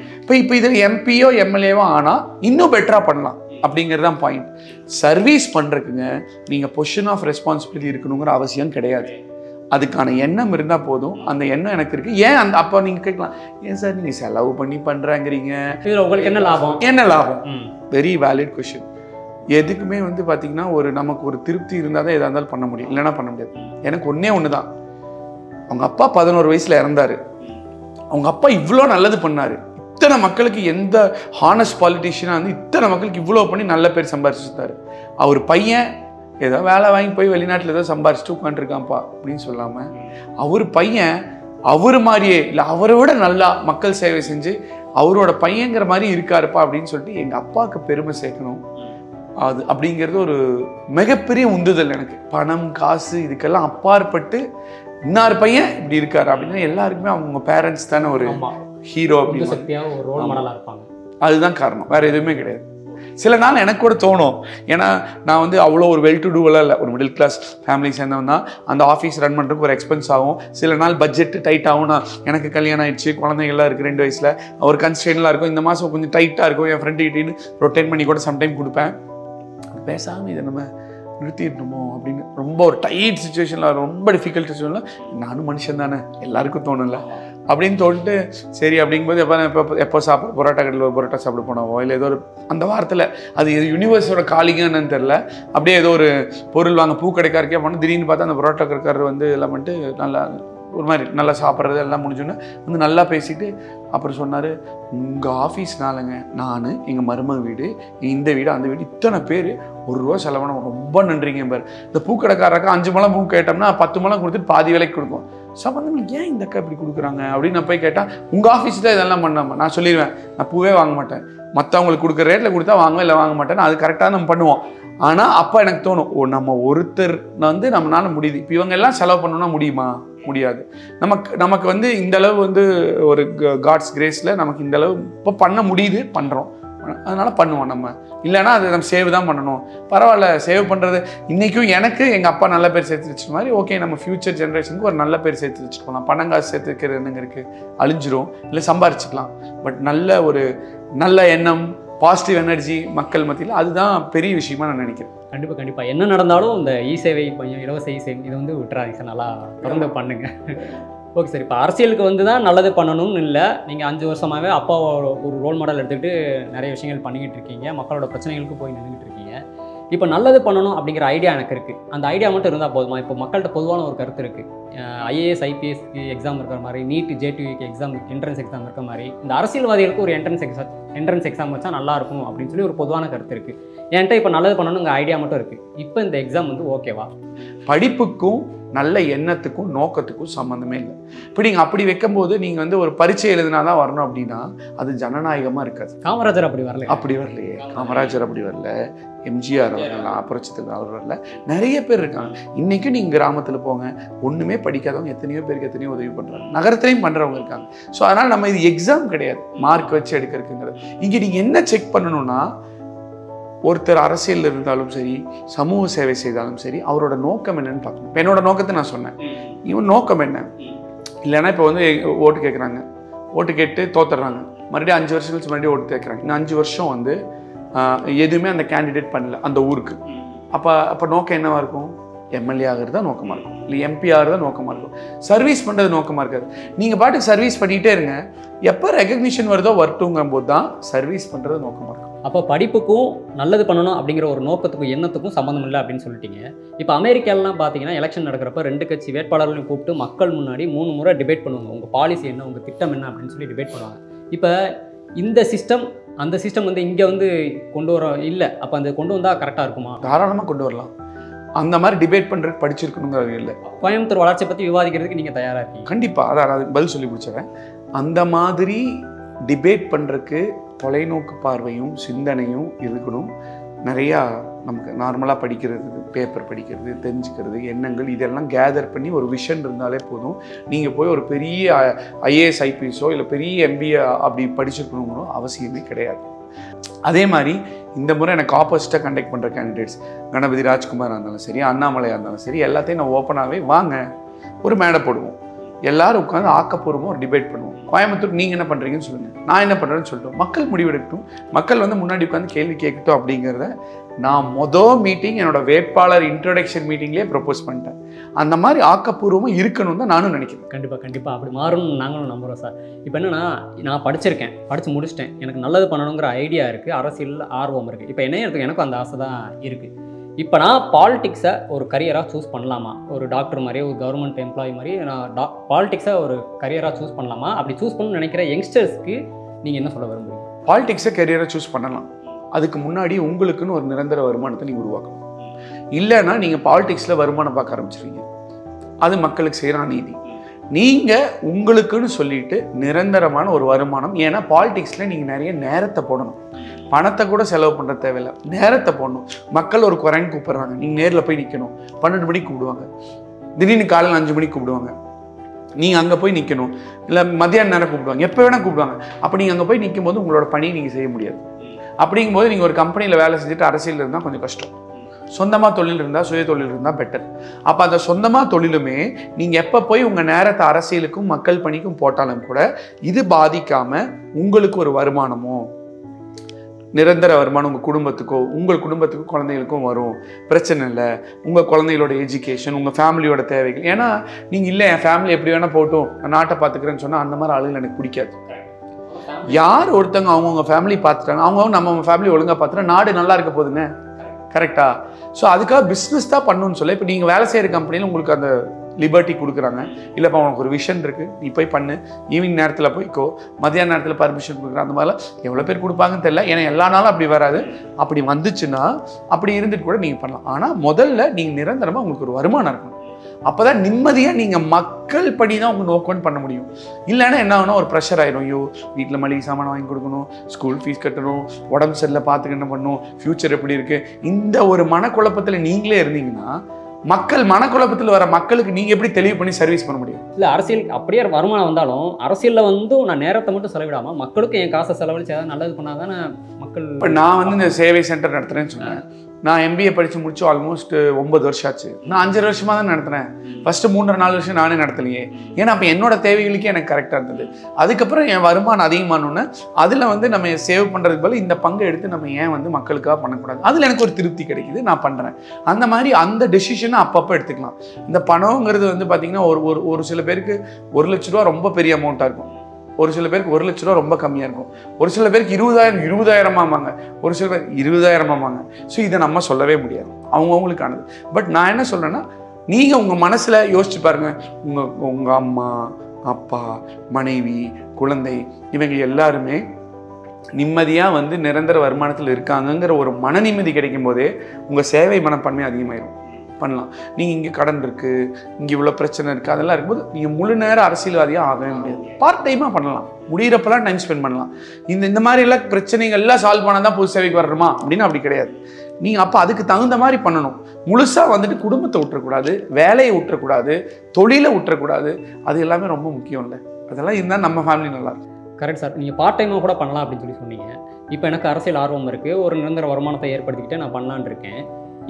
இப்போ இதில் எம்பியோ எம்எல்ஏவோ ஆனால் இன்னும் பெட்டராக பண்ணலாம் அப்படிங்கிறது தான் பாயிண்ட். சர்வீஸ் பண்ணுறதுக்குங்க நீங்கள் பொசிஷன் ஆஃப் ரெஸ்பான்சிபிலிட்டி இருக்கணுங்கிற அவசியம் கிடையாது. அதுக்கான எண்ணம் இருந்தால் போதும். அந்த எண்ணம் எனக்கு இருக்குது. ஏன் அந்த அப்போ நீங்கள் கேட்கலாம், ஏன் சார் நீங்கள் செலவு பண்ணி பண்ணுறாங்கிறீங்க, இதில் உங்களுக்கு என்ன லாபம், என்ன லாபம்? Very valid question. எதுக்குமே வந்து பார்த்தீங்கன்னா நமக்கு ஒரு திருப்தி இருந்தால் தான் எதாக இருந்தாலும் பண்ண முடியும், இல்லைன்னா பண்ண முடியாது. எனக்கு ஒன்று தான், அவங்க அப்பா 11 வயசில் இறந்தார். அவங்க அப்பா இவ்வளோ நல்லது பண்ணார். இத்தனை மக்களுக்கு எந்த ஹானஸ்ட் பாலிட்டிஷியனாக வந்து இத்தனை மக்களுக்கு இவ்வளோ பண்ணி நல்ல பேர் சம்பாரிச்சுட்டாரு. அவர் பையன் ஏதோ வேலை வாங்கி போய் வெளிநாட்டில் ஏதோ சம்பாரிச்சுட்டு உட்காந்துருக்கான்ப்பா அப்படின்னு சொல்லாமல், அவர் பையன் அவர் மாதிரியே இல்லை அவரோட நல்லா மக்கள் சேவை செஞ்சு அவரோட பையங்கிற மாதிரி இருக்காருப்பா அப்படின்னு சொல்லிட்டு எங்கள் அப்பாவுக்கு பெருமை சேர்க்கணும். அது அப்படிங்கிறது ஒரு மிகப்பெரிய உந்துதல் எனக்கு. பணம் காசு இதுக்கெல்லாம் அப்பாற்பட்டு இன்னார் பையன் இப்படி இருக்காரு அப்படின்னா எல்லாருக்குமே அவங்க பேரண்ட்ஸ் தானே ஒரு ஹீரோ அப்படின்னு இருப்பாங்க. அதுதான் காரணம், வேற எதுவுமே கிடையாது. சில நாள் எனக்கு கூட தோணும், ஏன்னா நான் வந்து அவ்வளோ ஒரு வெல் டு டூவெல்லாம் இல்லை, ஒரு மிடில் கிளாஸ் ஃபேமிலி சேர்ந்தவன் தான். அந்த ஆஃபீஸ் ரன் பண்ணுறதுக்கு ஒரு எக்ஸ்பென்ஸ் ஆகும். சில நாள் பட்ஜெட் டைட் ஆகும். நான் எனக்கு கல்யாணம் ஆயிடுச்சு, குழந்தைகள்லாம் இருக்குது, 2 வயசில் ஒரு கன்ஸ்ட்ரெயின்லாம் இருக்கும். இந்த மாதம் கொஞ்சம் டைட்டாக இருக்கும், என் ஃப்ரெண்டு கிட்டேன்னு ரொட்டேட் பண்ணி கூட சம்டைம் கொடுப்பேன். பேசாமல் இதை நம்ம நிறுத்திடணுமோ அப்படின்னு ரொம்ப ஒரு டைட் சுச்சுவேஷனில், ரொம்ப டிஃபிகல்ட் சுச்சுவேஷனில் நானும் மனுஷன் தானே எல்லாருக்கும் தோணும்ல அப்படின்னு தோன்ட்டு சரி அப்படிங்கும்போது எப்போ சாப்பிட பரோட்டா கடையில் ஒரு பரோட்டா சாப்பிட போனோமோ இல்லை ஏதோ ஒரு அந்த வாரத்தில் அது யூனிவர்ஸோட காலிங்கன்னு தெரில, அப்படியே ஏதோ ஒரு பொருள் வாங்க பூ கடைக்காரக்கே போனோம். திடீர்னு பார்த்தா அந்த பரோட்டா கடைக்காரர் வந்து எல்லாம் பண்ணிட்டு நல்லா ஒரு மாதிரி நல்லா சாப்பிட்றது எல்லாம் முடிஞ்சோன்னே வந்து நல்லா பேசிட்டு அப்புறம் சொன்னார், உங்கள் ஆஃபீஸ்னாலங்க நான் எங்கள் மருமக வீடு, இந்த வீடு, அந்த வீடு, இத்தனை பேர் ₹1 செலவான ரொம்ப நன்றிங்க பார். இந்த பூக்கடைக்காரக்கா 5 முழம் பூ கேட்டோம்னா 10 முழம் கொடுத்துட்டு பாதி விலைக்கு கொடுக்கும். சம்பந்தம் ஏன் இந்த அக்கா இப்படி கொடுக்குறாங்க அப்படின்னு நான் போய் கேட்டால், உங்கள் ஆஃபீஸில் இதெல்லாம் பண்ணாமல் நான் சொல்லிடுவேன், நான் பூவே வாங்க மாட்டேன், மற்றவங்களுக்கு கொடுக்குற ரேட்டில் கொடுத்தா வாங்குவேன், இல்லை வாங்க மாட்டேன், அது கரெக்டாக நம்ம பண்ணுவோம். ஆனால் அப்போ எனக்கு தோணும், நம்ம ஒருத்தர் வந்து நம்மளால முடியுது, இப்போ இவங்க எல்லாம் செலவு பண்ணணும்னா முடியுமா? முடியாது. நமக்கு வந்து இந்த அளவு வந்து ஒரு காட்ஸ் கிரேஸில் நமக்கு இந்த அளவு இப்போ பண்ண முடியுது, பண்ணுறோம், அதனால பண்ணுவோம். நம்ம இல்லைன்னா அது நம்ம சேவ் தான் பண்ணணும். பரவாயில்ல, சேவ் பண்ணுறது இன்றைக்கும் எனக்கு எங்கள் அப்பா நல்ல பேர் சேர்த்து வச்ச மாதிரி, ஓகே நம்ம ஃப்யூச்சர் ஜென்ரேஷனுக்கு ஒரு நல்ல பேர் சேர்த்து வச்சுக்கலாம். பணம் காசு சேர்த்து வைக்கிறது என்னங்க இருக்குது, அழிஞ்சிரும், இல்லை சம்பாரிச்சிக்கலாம். பட் நல்ல எண்ணம், பாசிட்டிவ் எனர்ஜி மக்கள் மத்தியில், அதுதான் பெரிய விஷயமா நான் நினைக்கிறேன். கண்டிப்பாக என்ன நடந்தாலும் இந்த இ-சேவை, கொஞ்சம் இலவச இ-சேவை இதை வந்து விட்டுறாதீங்க சார், நல்லா தொடர்ந்து பண்ணுங்க. ஓகே சார், இப்போ அரசியலுக்கு வந்து தான் நல்லது பண்ணணும்னு இல்லை, நீங்கள் 5 வருஷமாகவே அப்பாவோட ஒரு ரோல் மாடல் எடுத்துக்கிட்டு நிறைய விஷயங்கள் பண்ணிக்கிட்டு இருக்கீங்க, மக்களோட பிரச்சனைகளுக்கு போய் நின்றுக்கிட்டு இருக்கீங்க. இப்போ நல்லது பண்ணணும் அப்படிங்கிற ஐடியா எனக்கு இருக்குது, அந்த ஐடியா மட்டும் இருந்தால் போதுமா? இப்போ மக்கள்கிட்ட பொதுவான ஒரு கருத்து இருக்குது, ஐஏஎஸ் ஐபிஎஸ்க்கு எக்ஸாம் இருக்கிற மாதிரி, நீட் ஜேடியூக்கு எக்ஸாம் என்ட்ரன்ஸ் எக்ஸாம் இருக்கிற மாதிரி இந்த அரசியல்வாதிகளுக்கு ஒரு என்ட்ரன்ஸ் எக்ஸாம் வச்சா நல்லாயிருக்கும் அப்படின்னு சொல்லி ஒரு பொதுவான கருத்து இருக்குது. என்கிட்ட இப்போ நல்லது பண்ணணுங்கிற ஐடியா மட்டும் இருக்குது. இப்போ இந்த எக்ஸாம் வந்து ஓகேவா? படிப்புக்கும் நல்ல எண்ணத்துக்கும் நோக்கத்துக்கும் சம்மந்தமே இல்லை. இப்போ நீங்கள் அப்படி வைக்கும்போது நீங்கள் வந்து ஒரு பரீட்சை எழுதினா தான் வரணும் அப்படின்னா அது ஜனநாயகமாக இருக்காது. காமராஜர் அப்படி வரலையே. காமராஜர் அப்படி வரல, எம்ஜிஆர் வரலாம், புரட்சித்தலைவர் அவர் வரல, நிறைய பேர் இருக்காங்க. இன்றைக்கும் நீங்கள் கிராமத்தில் போங்க, ஒன்றுமே படிக்காதவங்க எத்தனையோ பேருக்கு எத்தனையோ உதவி பண்ணுறாங்க, நகரத்துலையும் பண்ணுறவங்க இருக்காங்க. ஸோ அதனால் நம்ம இது எக்ஸாம் கிடையாது, மார்க் வச்சு எடுக்கிறதுங்கிறது. இங்கே நீங்கள் என்ன செக் பண்ணணும்னா, ஒருத்தர் அரசியல் இருந்தாலும் சரி, சமூக சேவை செய்தாலும் சரி, அவரோட நோக்கம் என்னன்னு பார்க்கணும். இப்போ என்னோட நோக்கத்தை நான் சொன்னேன், இவன் நோக்கம் என்ன? இல்லைன்னா இப்போ வந்து ஓட்டு கேட்குறாங்க, ஓட்டு கேட்டு தோத்துடுறாங்க, மறுபடியும் 5 வருஷம் கழிச்சு மறுபடியும் ஓட்டு கேட்குறாங்க. இன்னும் 5 வருஷம் வந்து எதுவுமே அந்த கேண்டிடேட் பண்ணல அந்த ஊருக்கு. அப்போ நோக்கம் என்னவாக இருக்கும்? எம்எல்ஏ ஆகிறது தான் நோக்கமாக இருக்கும், இல்லை எம்பி ஆகிறது தான் நோக்கமாக இருக்கும், சர்வீஸ் பண்ணுறது நோக்கமாக இருக்காது. நீங்கள் பாட்டுக்கு சர்வீஸ் பண்ணிகிட்டே இருங்க, எப்போ ரெகக்னிஷன் வருதோ வரட்டுங்கும் போது தான் சர்வீஸ் பண்ணுறது நோக்கமாக இருக்கும். அப்போ படிப்புக்கும் நல்லது பண்ணணும் அப்படிங்கிற ஒரு நோக்கத்துக்கும் எண்ணத்துக்கும் சம்மந்தம் இல்லை அப்படின்னு சொல்லிட்டீங்க. இப்போ அமெரிக்காலாம் பார்த்தீங்கன்னா எலெக்ஷன் நடக்கிறப்ப 2 கட்சி வேட்பாளர்களையும் கூப்பிட்டு மக்கள் முன்னாடி 3 முறை டிபேட் பண்ணுவாங்க, உங்கள் பாலிசி என்ன, உங்கள் திட்டம் என்ன அப்படின்னு சொல்லி டிபேட் பண்ணுவாங்க. இப்போ இந்த சிஸ்டம் அந்த சிஸ்டம் வந்து இங்கே வந்து கொண்டு வர இல்லை, அப்போ அந்த கொண்டு வந்தால் கரெக்டாக இருக்குமா? தாராளமாக கொண்டு வரலாம். அந்த மாதிரி டிபேட் பண்ணுறதுக்கு படிச்சிருக்கணுங்கிறது இல்லை. கோயம்புத்தூர் வளர்ச்சியை பற்றி விவாதிக்கிறதுக்கு நீங்கள் தயாராக இருக்கீங்க? கண்டிப்பாக, அதான் பதில் சொல்லி முடிச்சிடறேன். அந்த மாதிரி டிபேட் பண்ணுறதுக்கு தொலைநோக்கு பார்வையும் சிந்தனையும் இருக்கணும். நிறையா நமக்கு நார்மலாக படிக்கிறது, பேப்பர் படிக்கிறது, தெரிஞ்சுக்கிறது, எண்ணங்கள், இதெல்லாம் கேதர் பண்ணி ஒரு விஷன் இருந்தாலே போதும். நீங்கள் போய் ஒரு பெரிய ஐஏஎஸ் ஐபிஎஸோ இல்லை பெரிய எம்பிஏ அப்படி படிச்சிருக்கணுங்களோ அவசியமே கிடையாது. அதே மாதிரி இந்த முறை எனக்கு ஆப்போசிட்டாக கண்டக்ட் பண்ணுற கேண்டிடேட்ஸ் கணபதி ராஜ்குமாராக இருந்தாலும் சரி, அண்ணாமலையாக இருந்தாலும் சரி, எல்லாத்தையும் நான் ஓப்பனாகவே வாங்க, ஒரு மேடை போடுவோம், எல்லாரும் உட்காந்து ஆக்கப்பூர்வமாக ஒரு டிபேட் பண்ணுவோம். கோயம்புத்தூர் நீங்கள் என்ன பண்ணுறீங்கன்னு சொல்லுங்கள், நான் என்ன பண்ணுறேன்னு சொல்லிட்டோம், மக்கள் முடிவெடுக்கட்டும், மக்கள் வந்து முன்னாடி உட்காந்து கேள்வி கேட்கட்டும். அப்படிங்கிறத நான் மீட்டிங் என்னோட வேட்பாளர் இன்ட்ரோடக்ஷன் மீட்டிங்லேயே ப்ரப்போஸ் பண்ணிட்டேன். அந்த மாதிரி ஆக்கப்பூர்வமாக இருக்கணும்னு தான் நானும் நினைக்கிறேன். கண்டிப்பாக அப்படி மாறும்னு நாங்களும் நம்புகிறோம் சார். இப்போ என்னென்னா, நான் படித்து முடிச்சிட்டேன், எனக்கு நல்லது பண்ணணுங்கிற ஐடியா இருக்குது, அரசியலில் ஆர்வம் இருக்குது. இப்போ என்ன எடுத்துக்க, எனக்கும் அந்த ஆசை தான் இருக்குது. இப்போ நான் பாலிடிக்ஸை ஒரு கரியராக சூஸ் பண்ணலாமா? ஒரு டாக்டர் மாதிரி, ஒரு கவர்மெண்ட் எம்ப்ளாயி மாதிரி நான் பாலிடிக்ஸை ஒரு கரியராக சூஸ் பண்ணலாமா? அப்படி சூஸ் பண்ணணும்னு நினைக்கிற யங்ஸ்டர்ஸ்க்கு நீங்கள் என்ன சொல்ல விரும்புகிறீங்க? பாலிடிக்ஸை கரியராக சூஸ் பண்ணலாம். அதுக்கு முன்னாடி உங்களுக்குன்னு ஒரு நிரந்தர வருமானத்தை நீங்கள் உருவாக்கணும். இல்லைன்னா நீங்கள் பாலிடிக்ஸில் வருமானம் பார்க்க ஆரம்பிச்சிருவீங்க, அது மக்களுக்கு செய்கிற நீதி. நீங்கள் உங்களுக்குன்னு சொல்லிட்டு நிரந்தரமான ஒரு வருமானம், ஏன்னா பாலிடிக்ஸில் நீங்கள் நிறைய நேரத்தை போடணும், பணத்தை கூட செலவு பண்ணுற தேவையில்லை, நேரத்தை போடணும். மக்கள் ஒரு குறைன்னு கூப்பிட்றாங்க, நீங்கள் நேரில் போய் நிற்கணும். 12 மணிக்கு கூப்பிடுவாங்க, திடீர்னு காலையில் 5 மணிக்கு கூப்பிடுவாங்க, நீங்கள் அங்கே போய் நிற்கணும். இல்லை மத்தியான நேரம் கூப்பிடுவாங்க, எப்போ வேணால் கூப்பிடுவாங்க. அப்போ நீங்கள் அங்கே போய் நிற்கும் போது உங்களோட பணியை நீங்கள் செய்ய முடியாது. அப்படிங்கும்போது நீங்கள் ஒரு கம்பெனியில் வேலை செஞ்சுட்டு அரசியல் இருந்தால் கொஞ்சம் கஷ்டம். சொந்தமாக தொழில் இருந்தால், சுய தொழில் இருந்தால் பெட்டர். அப்போ அந்த சொந்தமாக தொழிலுமே நீங்கள் எப்போ போய் உங்கள் நேரத்தை அரசியலுக்கும் மக்கள் பணிக்கும் போட்டாலும் கூட இது பாதிக்காமல் உங்களுக்கு ஒரு வருமானமோ, நிரந்தர வருமானம் உங்கள் குடும்பத்துக்கோ, உங்கள் குடும்பத்துக்கும் குழந்தைகளுக்கும் வரும், பிரச்சனை இல்லை. உங்கள் குழந்தைகளோட எஜுகேஷன், உங்கள் ஃபேமிலியோட தேவைகள். ஏன்னா நீங்கள் இல்லை என் ஃபேமிலி எப்படி வேணால் போட்டும், நான் நாட்டை பார்த்துக்கிறேன்னு சொன்னால் அந்த மாதிரி ஆளுகள் எனக்கு பிடிக்காது. யார் ஒருத்தங்க அவங்கவுங்க ஃபேமிலி பார்த்துட்டாங்க, அவங்க நம்ம ஃபேமிலி ஒழுங்காக பார்த்துட்டா நாடு நல்லா இருக்க போகுதுங்க, கரெக்டா? ஸோ அதுக்காக பிஸ்னஸ் தான் பண்ணணும்னு சொல்ல. இப்போ நீங்கள் வேலை செய்கிற கம்பெனியில் உங்களுக்கு அந்த லிபர்ட்டி கொடுக்குறாங்க. இல்லைப்பா உனக்கு ஒரு விஷன் இருக்குது, நீ போய் பண்ணு, ஈவினிங் நேரத்தில் போய்க்கோ, மதியான நேரத்தில் பர்மிஷன் கொடுக்குறேன், அந்த மாதிரிலாம் எவ்வளோ பேர் கொடுப்பாங்கன்னு தெரியல. ஏன்னா எல்லா நாளும் அப்படி வராது. அப்படி வந்துச்சுன்னா அப்படி இருந்துட்டு கூட நீங்கள் பண்ணலாம். ஆனால் முதல்ல நீங்கள் நிரந்தரமாக உங்களுக்கு ஒரு வருமானம் இருக்கணும். அப்போ தான் நிம்மதியாக நீங்கள் மக்கள் படி தான் உங்கள் நோக்கம்னு பண்ண முடியும். இல்லைன்னா என்ன ஆகுனா ஒரு ப்ரெஷர் ஆயிடும். ஐயோ வீட்டில் மளிகை சாமான் வாங்கி கொடுக்கணும், ஸ்கூல் ஃபீஸ் கட்டணும், உடம்பு சரியில்லை பார்த்துக்க என்ன பண்ணணும், ஃப்யூச்சர் எப்படி இருக்குது, இந்த ஒரு மனக்குழப்பத்தில் நீங்களே இருந்தீங்கன்னா மக்கள் மனக்குழப்பத்தில் வர மக்களுக்கு நீங்கள் எப்படி தெளிவு பண்ணி சர்வீஸ் பண்ண முடியும்? இல்லை அரசியல் அப்படியே வருமானம் வந்தாலும் அரசியலில் வந்து நான் நேரத்தை மட்டும் செலவிடாமல் மக்களுக்கு என் காசை செலவழிச்சு ஏதாவது நல்லது பண்ணால் தானே மக்கள். இப்போ நான் வந்து இந்த சேவை சென்டர் நடத்துகிறேன்னு சொன்னேன். நான் MBA படித்து முடிச்சு ஆல்மோஸ்ட் 9 வருஷம் ஆச்சு. நான் 5 வருஷமாக தான் நடத்தினேன். ஃபஸ்ட்டு 3.5 வருஷம் நானே நடத்தலையே. ஏன்னா அப்போ என்னோட தேவைகளுக்கே எனக்கு கரெக்டாக இருந்தது. அதுக்கப்புறம் என் வருமானம் அதிகமானோன்னு அதில் வந்து நம்ம சேவ் பண்ணுறதுக்கு பதில் இந்த பங்கை எடுத்து நம்ம ஏன் வந்து மக்களுக்காக பண்ணக்கூடாது, அதில் எனக்கு ஒரு திருப்தி கிடைக்குது, நான் பண்ணுறேன். அந்த மாதிரி அந்த டெசிஷனை அப்பப்போ எடுத்துக்கலாம். இந்த பணங்கிறது வந்து பார்த்திங்கன்னா ஒரு சில பேருக்கு 1 லட்ச ரூபா ரொம்ப பெரிய அமௌண்ட்டாக இருக்கும், ஒரு சில பேருக்கு 1 லட்ச ரூபா ரொம்ப கம்மியாக இருக்கும், ஒரு சில பேருக்கு 20,000 ஒரு சில பேர் 20,000. ஸோ இதை நம்ம சொல்லவே முடியாது, அவங்கவுங்களுக்கானது. பட் நான் என்ன சொல்கிறேன்னா, நீங்கள் உங்கள் மனசில் யோசிச்சு பாருங்கள். உங்கள் அம்மா அப்பா மனைவி குழந்தை இவங்க எல்லாருமே நிம்மதியாக வந்து நிரந்தர வருமானத்தில் இருக்காங்கங்கிற ஒரு மன நிம்மதி கிடைக்கும் போதே உங்கள் சேவை மனப்பான்மை அதிகமாயிடும். பண்ணலாம். நீங்கள் இங்கே கடன் இருக்குது, இங்கே இவ்வளோ பிரச்சனை இருக்குது, அதெல்லாம் இருக்கும்போது நீங்கள் முழு நேரம் அரசியல்வாதியாக ஆகவே முடியாது. பார்ட் டைமாக பண்ணலாம், முடிகிறப்பெல்லாம் டைம் ஸ்பெண்ட் பண்ணலாம். இந்த மாதிரி எல்லாம் பிரச்சனைகள்லாம் சால்வ் பண்ணால் தான் பொது சேவைக்கு வரணுமா அப்படின்னு அப்படி கிடையாது. நீங்கள் அப்போ அதுக்கு தகுந்த மாதிரி பண்ணணும். முழுசாக வந்துட்டு குடும்பத்தை விட்டுறக்கூடாது, வேலையை விட்டுறக்கூடாது, தொழிலை விட்டுறக்கூடாது. அது எல்லாமே ரொம்ப முக்கியம் இல்லை. அதெல்லாம் இருந்தால் நம்ம ஃபேமிலி நல்லாயிருக்கும். Correct sir. நீங்கள் பார்ட் டைமாக கூட பண்ணலாம் அப்படின்னு சொன்னீங்க. இப்போ எனக்கு அரசியல் ஆர்வம் இருக்குது, ஒரு நிரந்தர வருமானத்தை ஏற்படுத்திக்கிட்டு நான் பண்ணலான்னு இருக்கேன்.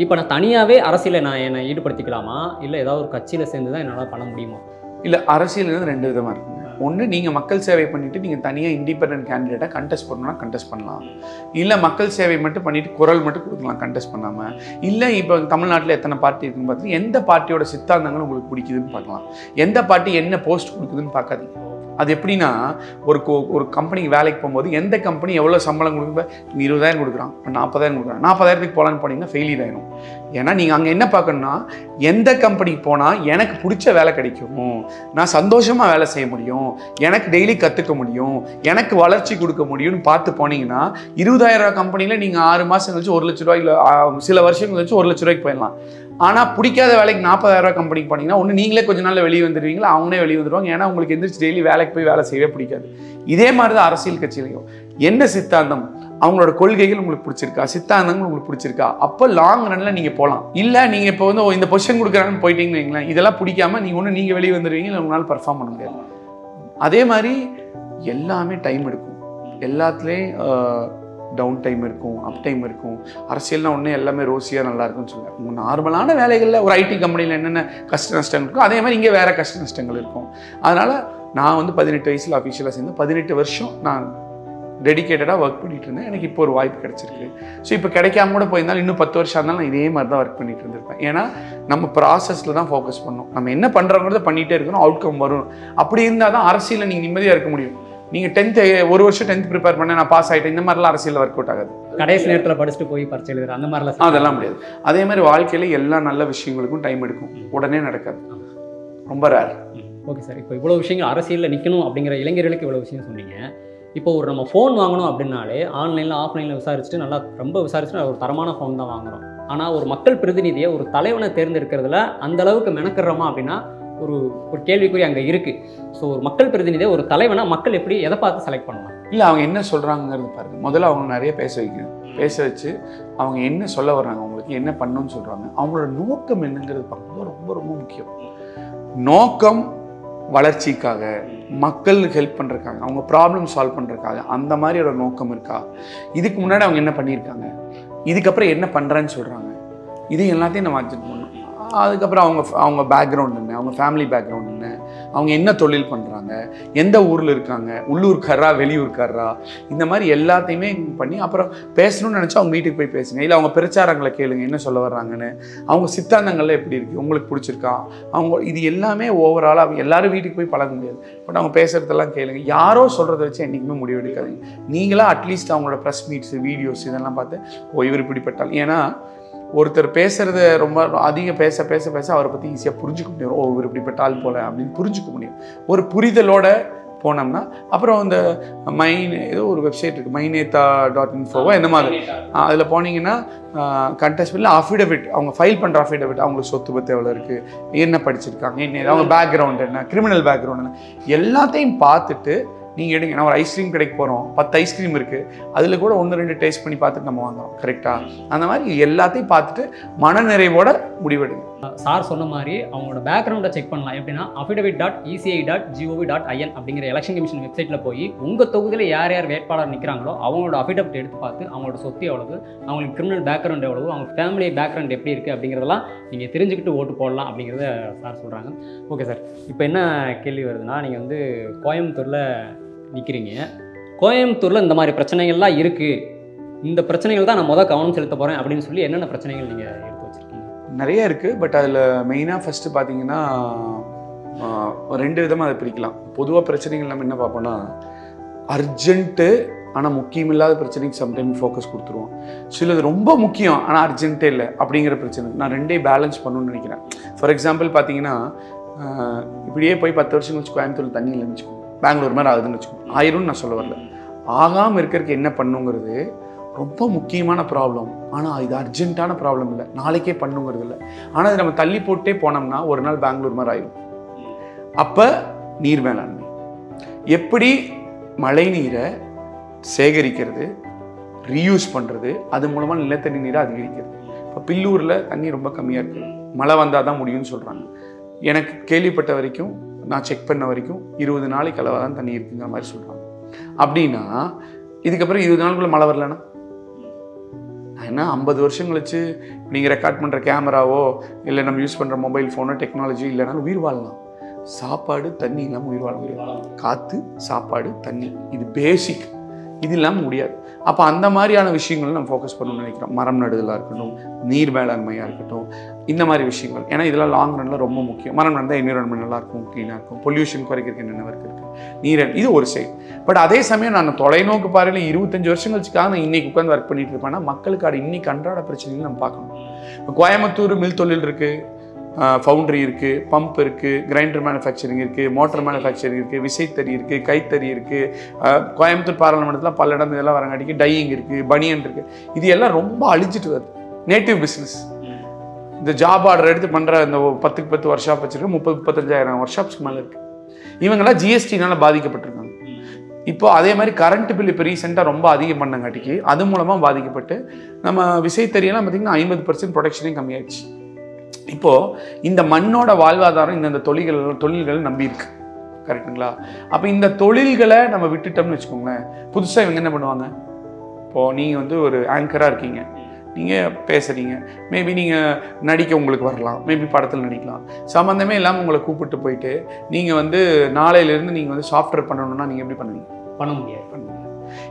இப்போ நான் தனியாகவே அரசியலை நான் என்னை ஈடுபடுத்திக்கலாமா, இல்லை ஏதாவது ஒரு கட்சியில் சேர்ந்து தான் என்னால் பண்ண முடியுமா? இல்லை, அரசியல் 2 விதமாக இருக்குங்க. ஒன்று, நீங்கள் மக்கள் சேவை பண்ணிவிட்டு நீங்கள் தனியாக இண்டிபெண்டன்ட் கேண்டிடேட்டாக கண்டெஸ்ட் பண்ணணும்னா கண்டெஸ்ட் பண்ணலாம். இல்லை மக்கள் சேவை மட்டும் பண்ணிவிட்டு குரல் மட்டும் கொடுக்கலாம் கண்டெஸ்ட் பண்ணாமல். இல்லை இப்போ தமிழ்நாட்டில் எத்தனை பார்ட்டி இருக்குன்னு பார்த்து எந்த பார்ட்டியோட சித்தாந்தங்கள் உங்களுக்கு பிடிக்குதுன்னு பார்க்கலாம். எந்த பார்ட்டி என்ன போஸ்ட் கொடுக்குதுன்னு பார்க்காதீங்க. அது எப்படின்னா, ஒரு கம்பெனிக்கு வேலைக்கு போகும்போது எந்த கம்பெனி எவ்வளோ சம்பளம் கொடுக்குற, 20,000 கொடுக்குறான், 40,000 கொடுக்குறான், 40,000க்கு போகலான்னு போனீங்கன்னா ஃபெயிலியர் ஆயிடும். ஏன்னா நீங்கள் அங்கே என்ன பார்க்கணுன்னா, எந்த கம்பெனிக்கு போனால் எனக்கு பிடிச்ச வேலை கிடைக்கும், நான் சந்தோஷமாக வேலை செய்ய முடியும், எனக்கு டெய்லி கற்றுக்க முடியும், எனக்கு வளர்ச்சி கொடுக்க முடியும்னு பார்த்து போனீங்கன்னா 20,000 கம்பெனியில் நீங்கள் 6 மாதம் கழிச்சு 1 லட்ச ரூபாய், இல்லை சில வருஷங்கள் கழிச்சு 1 லட்ச ரூபாய்க்கு போயிடலாம். ஆனால் பிடிக்காத வேலைக்கு 40,000 கம்பெனிக்கு போனீங்கன்னா ஒன்று நீங்களே கொஞ்ச நாளில் வெளியே வந்துடுவீங்களா, அவங்களே வெளியே வந்துடுவாங்க. ஏன்னா உங்களுக்கு எந்திரிச்சு டெய்லி வேலைக்கு போய் வேலை செய்யவே பிடிக்காது. இதே மாதிரி தான் அரசியல் கட்சியிலையும் என்ன சித்தாந்தம், அவங்களோட கொள்கைகள் உங்களுக்கு பிடிச்சிருக்கா, சித்தாந்தங்கள் உங்களுக்கு பிடிச்சிருக்கா, அப்போ லாங் ரன்ல நீங்கள் போகலாம். இல்லை நீங்கள் இப்போ வந்து இந்த பொசிஷன் கொடுக்குறாங்கன்னு போயிட்டீங்கன்னு வைங்களேன், இதெல்லாம் பிடிக்காம நீங்கள் வெளியே வந்துடுவீங்க, இல்லை உங்களால் பர்ஃபார்ம் பண்ண முடியாது. அதே மாதிரி எல்லாமே டைம் எடுக்கும். எல்லாத்துலேயும் டவுன் டைம் இருக்கும், அப் டைம் இருக்கும். அரசியல்னா ஒன்று எல்லாமே ரோசியாக நல்லா இருக்கும்னு சொல்லுவேன். உங்கள் நார்மலான வேலைகளில் ஒரு IT கம்பெனியில் என்னென்ன கஷ்ட நஷ்டங்கள் இருக்கும், அதே மாதிரி இங்கே வேறு கஷ்ட நஷ்டங்கள் இருக்கும். அதனால் நான் வந்து 18 வயசில் அஃபிஷியலாக சேர்ந்து 18 வருஷம் நான் டெடிக்கேட்டடாக ஒர்க் பண்ணிட்டு இருந்தேன். எனக்கு இப்போ ஒரு வாய்ப்பு கிடச்சிருக்கு. ஸோ இப்போ கிடைக்காம கூட போயிருந்தாலும் இன்னும் 10 வருஷம் இருந்தாலும் நான் இதே மாதிரி தான் ஒர்க் பண்ணிட்டு இருந்திருப்பேன். ஏன்னா நம்ம ப்ராசஸில் தான் ஃபோக்கஸ் பண்ணணும். நம்ம என்ன பண்ணுறோங்கிறத பண்ணிகிட்டே இருக்கணும், அவுட்கம் வரும். அப்படி இருந்தால் தான் அரசியலில் நீங்கள் நிம்மதியாக இருக்க முடியும். நீங்கள் 10th ஒரு வருஷம் 10th ப்ரிப்பேர் பண்ண நான் பாஸ் ஆகிட்டேன், இந்த மாதிரிலாம் அரசியல் ஒர்க் அவுட் ஆகாது. கடைசி நேரத்தில் படிச்சுட்டு போய் பரிசு எழுதுற அந்த மாதிரிலாம் அதெல்லாம் முடியாது. அதே மாதிரி வாழ்க்கையில் எல்லா நல்ல விஷயங்களுக்கும் டைம் எடுக்கும், உடனே நடக்காது, ரொம்ப ரேர். Okay sir. இப்போ இவ்வளோ விஷயங்கள் அரசியலில் நிற்கணும் அப்படிங்கிற இளைஞர்களுக்கு இவ்வளோ விஷயம் சொன்னீங்க. இப்போ ஒரு நம்ம ஃபோன் வாங்கணும் அப்படின்னாலே ஆன்லைனில் ஆஃப்லைனில் விசாரிச்சுட்டு நல்லா ரொம்ப விசாரிச்சுட்டு ஒரு தரமான ஃபோன் தான் வாங்குகிறோம். ஆனால் ஒரு மக்கள் பிரதிநிதியை ஒரு தலைவனை தேர்ந்தெடுக்கிறதுல அந்த அளவுக்கு மெனக்கிறோமா அப்படின்னா ஒரு கேள்விக்குறி அங்கே இருக்குது. ஸோ ஒரு மக்கள் பிரதிநிதியை ஒரு தலைவனை மக்கள் எப்படி எதை பார்த்து செலக்ட் பண்ணலாம்? இல்லை, அவங்க என்ன சொல்கிறாங்கிறது பாருங்கள். முதல்ல அவங்க நிறைய பேச வைக்கணும். பேச வச்சு அவங்க என்ன சொல்ல வர்றாங்க, அவங்களுக்கு என்ன பண்ணணும்னு சொல்கிறாங்க, அவங்களோட நோக்கம் என்னங்கிறது பார்க்கும்போது ரொம்ப ரொம்ப முக்கியம். நோக்கம் வளர்ச்சிக்காக, மக்களுக்கு ஹெல்ப் பண்ணுறதுக்காக, அவங்க ப்ராப்ளம் சால்வ் பண்ணுறதுக்காக, அந்த மாதிரி ஒரு நோக்கம் இருக்கா? இதுக்கு முன்னாடி அவங்க என்ன பண்ணியிருக்காங்க, இதுக்கப்புறம் என்ன பண்ணுறேன்னு சொல்கிறாங்க, இது எல்லாத்தையும் நம்ம அட்ஜெக்ட் பண்ணணும். அதுக்கப்புறம் அவங்க பேக்ரவுண்ட் என்ன, அவங்க ஃபேமிலி பேக்ரவுண்ட் என்ன, அவங்க என்ன தொழில் பண்ணுறாங்க, எந்த ஊரில் இருக்காங்க, உள்ளூர்காரரா வெளியூர்காரரா, இந்த மாதிரி எல்லாத்தையுமே பண்ணி அப்புறம் பேசணும்னு நினச்சா அவங்க வீட்டுக்கு போய் பேசுங்க. இல்லை அவங்க பிரச்சாரங்களை கேளுங்க, என்ன சொல்ல வர்றாங்கன்னு, அவங்க சித்தாந்தங்கள்லாம் எப்படி இருக்குது, உங்களுக்கு பிடிச்சிருக்கா, அவங்க இது எல்லாமே ஓவராலாக எல்லோரும் வீட்டுக்கு போய் பழக முடியாது. பட் அவங்க பேசுகிறதெல்லாம் கேளுங்க. யாரோ சொல்கிறத வச்சு என்றைக்குமே முடிவு எடுக்காதீங்க. நீங்களாக அட்லீஸ்ட் அவங்களோட ப்ரெஸ் மீட்ஸு வீடியோஸ் இதெல்லாம் பார்த்து இவர் இப்படிப்பட்டால். ஏன்னா ஒருத்தர் பேசுகிறத ரொம்ப அதிகம் பேச பேச பேச அவரை பற்றி ஈஸியாக புரிஞ்சுக்க முடியும். ஓ இவர் இப்படிப்பட்ட ஆள் போல அப்படின்னு புரிஞ்சுக்க முடியும். ஒரு புரிதலோட போனோம்னா அப்புறம் இந்த ஏதோ ஒரு வெப்சைட் இருக்குது, mynetha.info இந்த மாதிரி, அதில் போனீங்கன்னா கண்டெஸ்ட்மெண்ட்டில் அஃபிடவிட், அவங்க ஃபைல் பண்ணுற அஃபிடவிட், அவங்களுக்கு சொத்து பற்றி எவ்வளோ இருக்குது, என்ன படிச்சிருக்காங்க, என்ன அவங்க பேக்ரவுண்ட் என்ன, கிரிமினல் பேக்ரவுண்ட் என்ன, எல்லாத்தையும் பார்த்துட்டு நீங்கள் எடுங்க. நான் ஒரு ஐஸ்கிரீம் கடைக்கு போகிறோம், 10 ஐஸ்கிரீம் இருக்குது, அதில் கூட 1-2 டேஸ்ட் பண்ணி பார்த்துட்டு நம்ம வாங்குறோம். கரெக்டாக? அந்த மாதிரி எல்லாத்தையும் பார்த்துட்டு மனநிறைவோட முடிவெடுங்க. சார் சொன்ன மாதிரி அவங்களோட பேக்ரவுண்டை செக் பண்ணலாம். எப்படின்னா affidavit.eci.gov.in அப்படிங்கிற எலெக்ஷன் கமிஷன் வெப்சைட்டில் போய் உங்கள் தொகுதியில் யார் யார் வேட்பாளர் நிற்கிறாங்களோ அவங்களோட அஃபிடவிட் எடுத்து பார்த்து அவங்களோட சொத்து எவ்வளவு, அவங்களுக்கு கிரிமினல் பேக்ரவுண்ட் எவ்வளவு, அவங்க ஃபேமிலி பேக்ரவுண்ட் எப்படி இருக்குது அப்படிங்கிறதெல்லாம் நீங்கள் தெரிஞ்சுக்கிட்டு ஓட்டு போடலாம் அப்படிங்கிறத சார் சொல்கிறாங்க. ஓகே சார், இப்போ என்ன கேள்வி வருதுன்னா, நீங்கள் வந்து கோயம்புத்தூரில் நிற்கிறீங்க. கோயம்புத்தூரில் இந்த மாதிரி பிரச்சனைகள்லாம் இருக்குது, இந்த பிரச்சனைகள் தான் நான் கவனம் செலுத்த போகிறேன் அப்படின்னு சொல்லி என்னென்ன பிரச்சனைகள் நீங்கள் எடுத்து வச்சுருக்கீங்க? நிறைய இருக்குது. பட் அதில் மெயினாக ஃபஸ்ட்டு பார்த்தீங்கன்னா 2 விதமாக அதை பிரிக்கலாம். பொதுவாக பிரச்சனைகள் நம்ம என்ன பார்ப்போம்னா, அர்ஜென்ட்டு ஆனால் முக்கியம் இல்லாத பிரச்சனைக்கு சம்டைம் ஃபோக்கஸ் கொடுத்துருவோம். சிலது ரொம்ப முக்கியம் ஆனால் அர்ஜென்ட்டே இல்லை அப்படிங்கிற பிரச்சனை. நான் 2 பேலன்ஸ் பண்ணணும்னு நினைக்கிறேன். ஃபார் எக்ஸாம்பிள் பார்த்தீங்கன்னா, இப்படியே போய் 10 வருஷம் கழிச்சு கோயம்புத்தூர் தண்ணி இல்லைன்னு வச்சுக்கோங்க, பெங்களூர் மாதிரி ஆகுதுன்னு வச்சுக்கோங்க. ஆயிரும்னு நான் சொல்ல வரல. ஆகாமல் இருக்கிறதுக்கு என்ன பண்ணுங்கிறது ரொம்ப முக்கியமான ப்ராப்ளம். ஆனால் இது அர்ஜென்ட்டான ப்ராப்ளம் இல்லை, நாளைக்கே பண்ணுங்கிறது இல்லை. ஆனால் அது நம்ம தள்ளி போட்டே போனோம்னா ஒரு நாள் பெங்களூர் மாதிரி ஆயிடும். அப்போ நீர் மேலாண்மை, எப்படி மழை நீரை சேகரிக்கிறது, ரீயூஸ் பண்ணுறது, அது மூலமாக நிலத்தடி நீரை அதிகரிக்கிறது. இப்போ பில்லூரில் தண்ணி ரொம்ப கம்மியாக இருக்குது, மழை வந்தால் தான் முடியும்னு சொல்கிறாங்க. எனக்கு கேள்விப்பட்ட வரைக்கும், நான் செக் பண்ண வரைக்கும் 20 நாளைக்கு அளவாக தான் தண்ணி இருக்குங்கிற மாதிரி சொல்கிறாங்க. அப்படின்னா இதுக்கப்புறம் 20 நாளுக்குள்ளே மழை வரலன்னா ஏன்னா 50 வருஷம் கழிச்சு நீங்கள் ரெக்கார்ட் பண்ணுற கேமராவோ இல்லை நம்ம யூஸ் பண்ணுற மொபைல் ஃபோனோ டெக்னாலஜி இல்லைனாலும் உயிர் வாழலாம். சாப்பாடு தண்ணி இல்லாமல் உயிர் வாழ முடியாது. காற்று, சாப்பாடு, தண்ணி, இது பேசிக். இது இல்லாமல் முடியாது. அப்போ அந்த மாதிரியான விஷயங்கள் நம்ம ஃபோக்கஸ் பண்ணணும்னு நினைக்கிறோம். மரம் நடுதலாக இருக்கட்டும், நீர் மேலாண்மையாக இருக்கட்டும், இந்த மாதிரி விஷயங்கள். ஏன்னா இதெல்லாம் லாங் ரன்னில் ரொம்ப முக்கியம். மரம் நடந்தால் என்விரான்மெண்ட் நல்லாயிருக்கும், க்ளீனாக இருக்கும், பொல்யூஷன் குறைக்கிறதுக்கு என்னென்ன ஒர்க் இருக்குது, நீர், இது ஒரு சைடு. பட் அதே சமயம் நான் தொலைநோக்கு பார்வையில் 25 வருஷம் கழிச்சுக்காக நான் இன்னைக்கு உட்காந்து ஒர்க் பண்ணிட்டு இருப்பேன்னா மக்களுக்கு அது இன்னைக்கு அன்றாட பிரச்சனைகள் நம்ம பார்க்கணும். இப்போ கோயம்புத்தூர் மில் தொழில் இருக்குது, ஃபவுண்ட்ரி இருக்குது, பம்ப் இருக்குது, கிரைண்டர் மேனுஃபேக்சரிங் இருக்குது, மோட்டர் மேனுஃபேக்சரிங் இருக்குது, விசைத்தறி இருக்குது, கைத்தறி இருக்குது. கோயம்புத்தூர் பாராளுமன்றத்தில் பல்லடம் இதெல்லாம் வரங்காட்டிக்கு டையிங் இருக்குது, பனியன் இருக்குது. இது எல்லாம் ரொம்ப அழிஞ்சிட்டு வருது. நேட்டிவ் பிஸ்னஸ், இந்த ஜாப் ஆர்டர் எடுத்து பண்ணுற இந்த 10க்கு 10 ஒர்க் ஷாப் வச்சுருக்கு, 30-35,000 ஒர்க் ஷாப்ஸ்க்கு மேலே இருக்குது. இவங்கெல்லாம் ஜிஎஸ்டினால பாதிக்கப்பட்டிருக்காங்க. இப்போ அதே மாதிரி கரண்ட் பில் இப்போ ரீசெண்டாக ரொம்ப அதிகம் பண்ணங்காட்டிக்கு அது மூலமாக பாதிக்கப்பட்டு நம்ம விசைத்தறியெல்லாம் பார்த்திங்கன்னா 50% ப்ரொடக்ஷனே கம்மியாயிடுச்சு. இப்போது இந்த மண்ணோட வாழ்வாதாரம் இந்த தொழில்கள் நம்பி இருக்கு. கரெக்டுங்களா? அப்போ இந்த தொழில்களை நம்ம விட்டுட்டோம்னு வச்சுக்கோங்களேன், புதுசாக இவங்க என்ன பண்ணுவாங்க? இப்போது நீங்கள் வந்து ஒரு ஆங்கராக இருக்கீங்க, நீங்கள் பேசுகிறீங்க, மேபி நீங்கள் நடிக்க உங்களுக்கு வரலாம், மேபி படத்தில் நடிக்கலாம், சம்மந்தமே இல்லாமல் உங்களை கூப்பிட்டு போயிட்டு நீங்கள் வந்து நாளையிலேருந்து நீங்கள் வந்து சாஃப்ட்வேர் பண்ணணும்னா நீங்கள் எப்படி பண்ணுவீங்க? பண்ண முடியாது.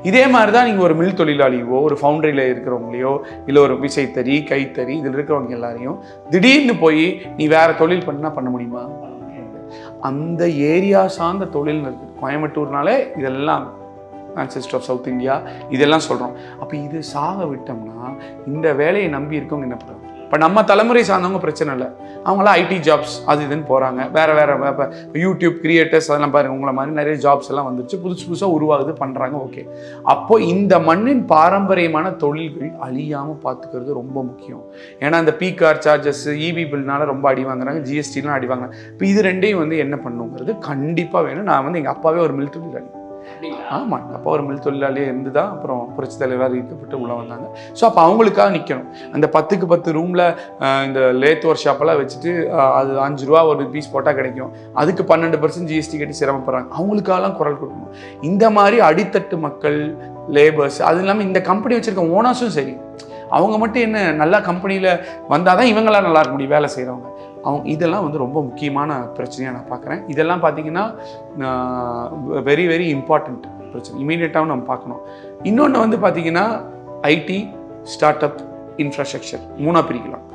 இதே மாதிரி தான் நீங்கள் ஒரு மில் தொழிலாளியோ ஒரு ஃபவுண்டரியில் இருக்கிறவங்களையோ இல்லை ஒரு விசைத்தறி, கைத்தறி இதில் இருக்கிறவங்க எல்லாரையும் திடீர்னு போய் நீ வேறு தொழில் பண்ண முடியுமா? அந்த ஏரியா சார்ந்த தொழில் இருக்குது. கோயம்புத்தூர்னாலே இதெல்லாம் ஆன்செஸ்டர் ஆஃப் சவுத் இந்தியா இதெல்லாம் சொல்கிறோம். அப்போ இது சாக விட்டோம்னா இந்த வேலையை நம்பி இருக்கவங்க என்ன பண்ணுறாங்க? இப்போ நம்ம தலைமுறை சார்ந்தவங்க பிரச்சனை இல்லை, அவங்களாம் ஐடி ஜாப்ஸ் அது இதுன்னு போகிறாங்க. வேறு இப்போ யூடியூப் கிரியேட்டர்ஸ் அதெல்லாம் பாருங்கள், உங்களை மாதிரி நிறைய ஜாப்ஸ் எல்லாம் வந்துருச்சு, புதுசாக உருவாகுது, பண்ணுறாங்க. ஓகே, அப்போது இந்த மண்ணின் பாரம்பரியமான தொழில்கள் அழியாமல் பார்த்துக்கிறது ரொம்ப முக்கியம். ஏன்னா இந்த பீகார் சார்ஜஸ், இபி பில்னால ரொம்ப அடி வாங்குறாங்க, ஜிஎஸ்டிலாம் அடி வாங்குறாங்க. இப்போ இது ரெண்டையும் வந்து என்ன பண்ணுங்கிறது கண்டிப்பாக வேணும். நான் வந்து எங்கள் அப்பாவே ஒரு மில் தொழிலாளி. ஆமாம், எங்கள் அப்பா ஒரு மில் தொழிலாளியே இருந்து தான் அப்புறம் புரட்சி தலைவராக ஈர்க்கப்பட்டு உள்ளே வந்தாங்க. ஸோ அப்போ அவங்களுக்காக நிற்கணும். அந்த 10க்கு 10 ரூமில் இந்த லேத் ஒர்க் ஷாப்பெல்லாம் வச்சுட்டு அது 5 ரூபா ஒரு பீஸ் போட்டால் கிடைக்கும், அதுக்கு 12% ஜிஎஸ்டி கட்டி சிரமப்படுறாங்க, அவங்களுக்காகலாம் குரல் கொடுக்கணும். இந்த மாதிரி அடித்தட்டு மக்கள், லேபர்ஸ், அது இல்லாமல் இந்த கம்பெனி வச்சுருக்க ஓனர்ஸும் சரி, அவங்க மட்டும் என்ன நல்லா கம்பெனியில் வந்தால் தான் இவங்களாம் நல்லா இருக்க முடியும், வேலை செய்கிறவங்க. இதெல்லாம் வந்து ரொம்ப முக்கியமான பிரச்சனையாக நான் பார்க்குறேன். இதெல்லாம் பார்த்திங்கன்னா வெரி வெரி இம்பார்ட்டண்ட் பிரச்சனை, இமீடியட்டாகவும் நம்ம பார்க்கணும். இன்னொன்று வந்து பார்த்திங்கன்னா ஐடி, ஸ்டார்ட் அப், இன்ஃப்ராஸ்ட்ரக்சர் 3ஆக பிரிக்கலாம்.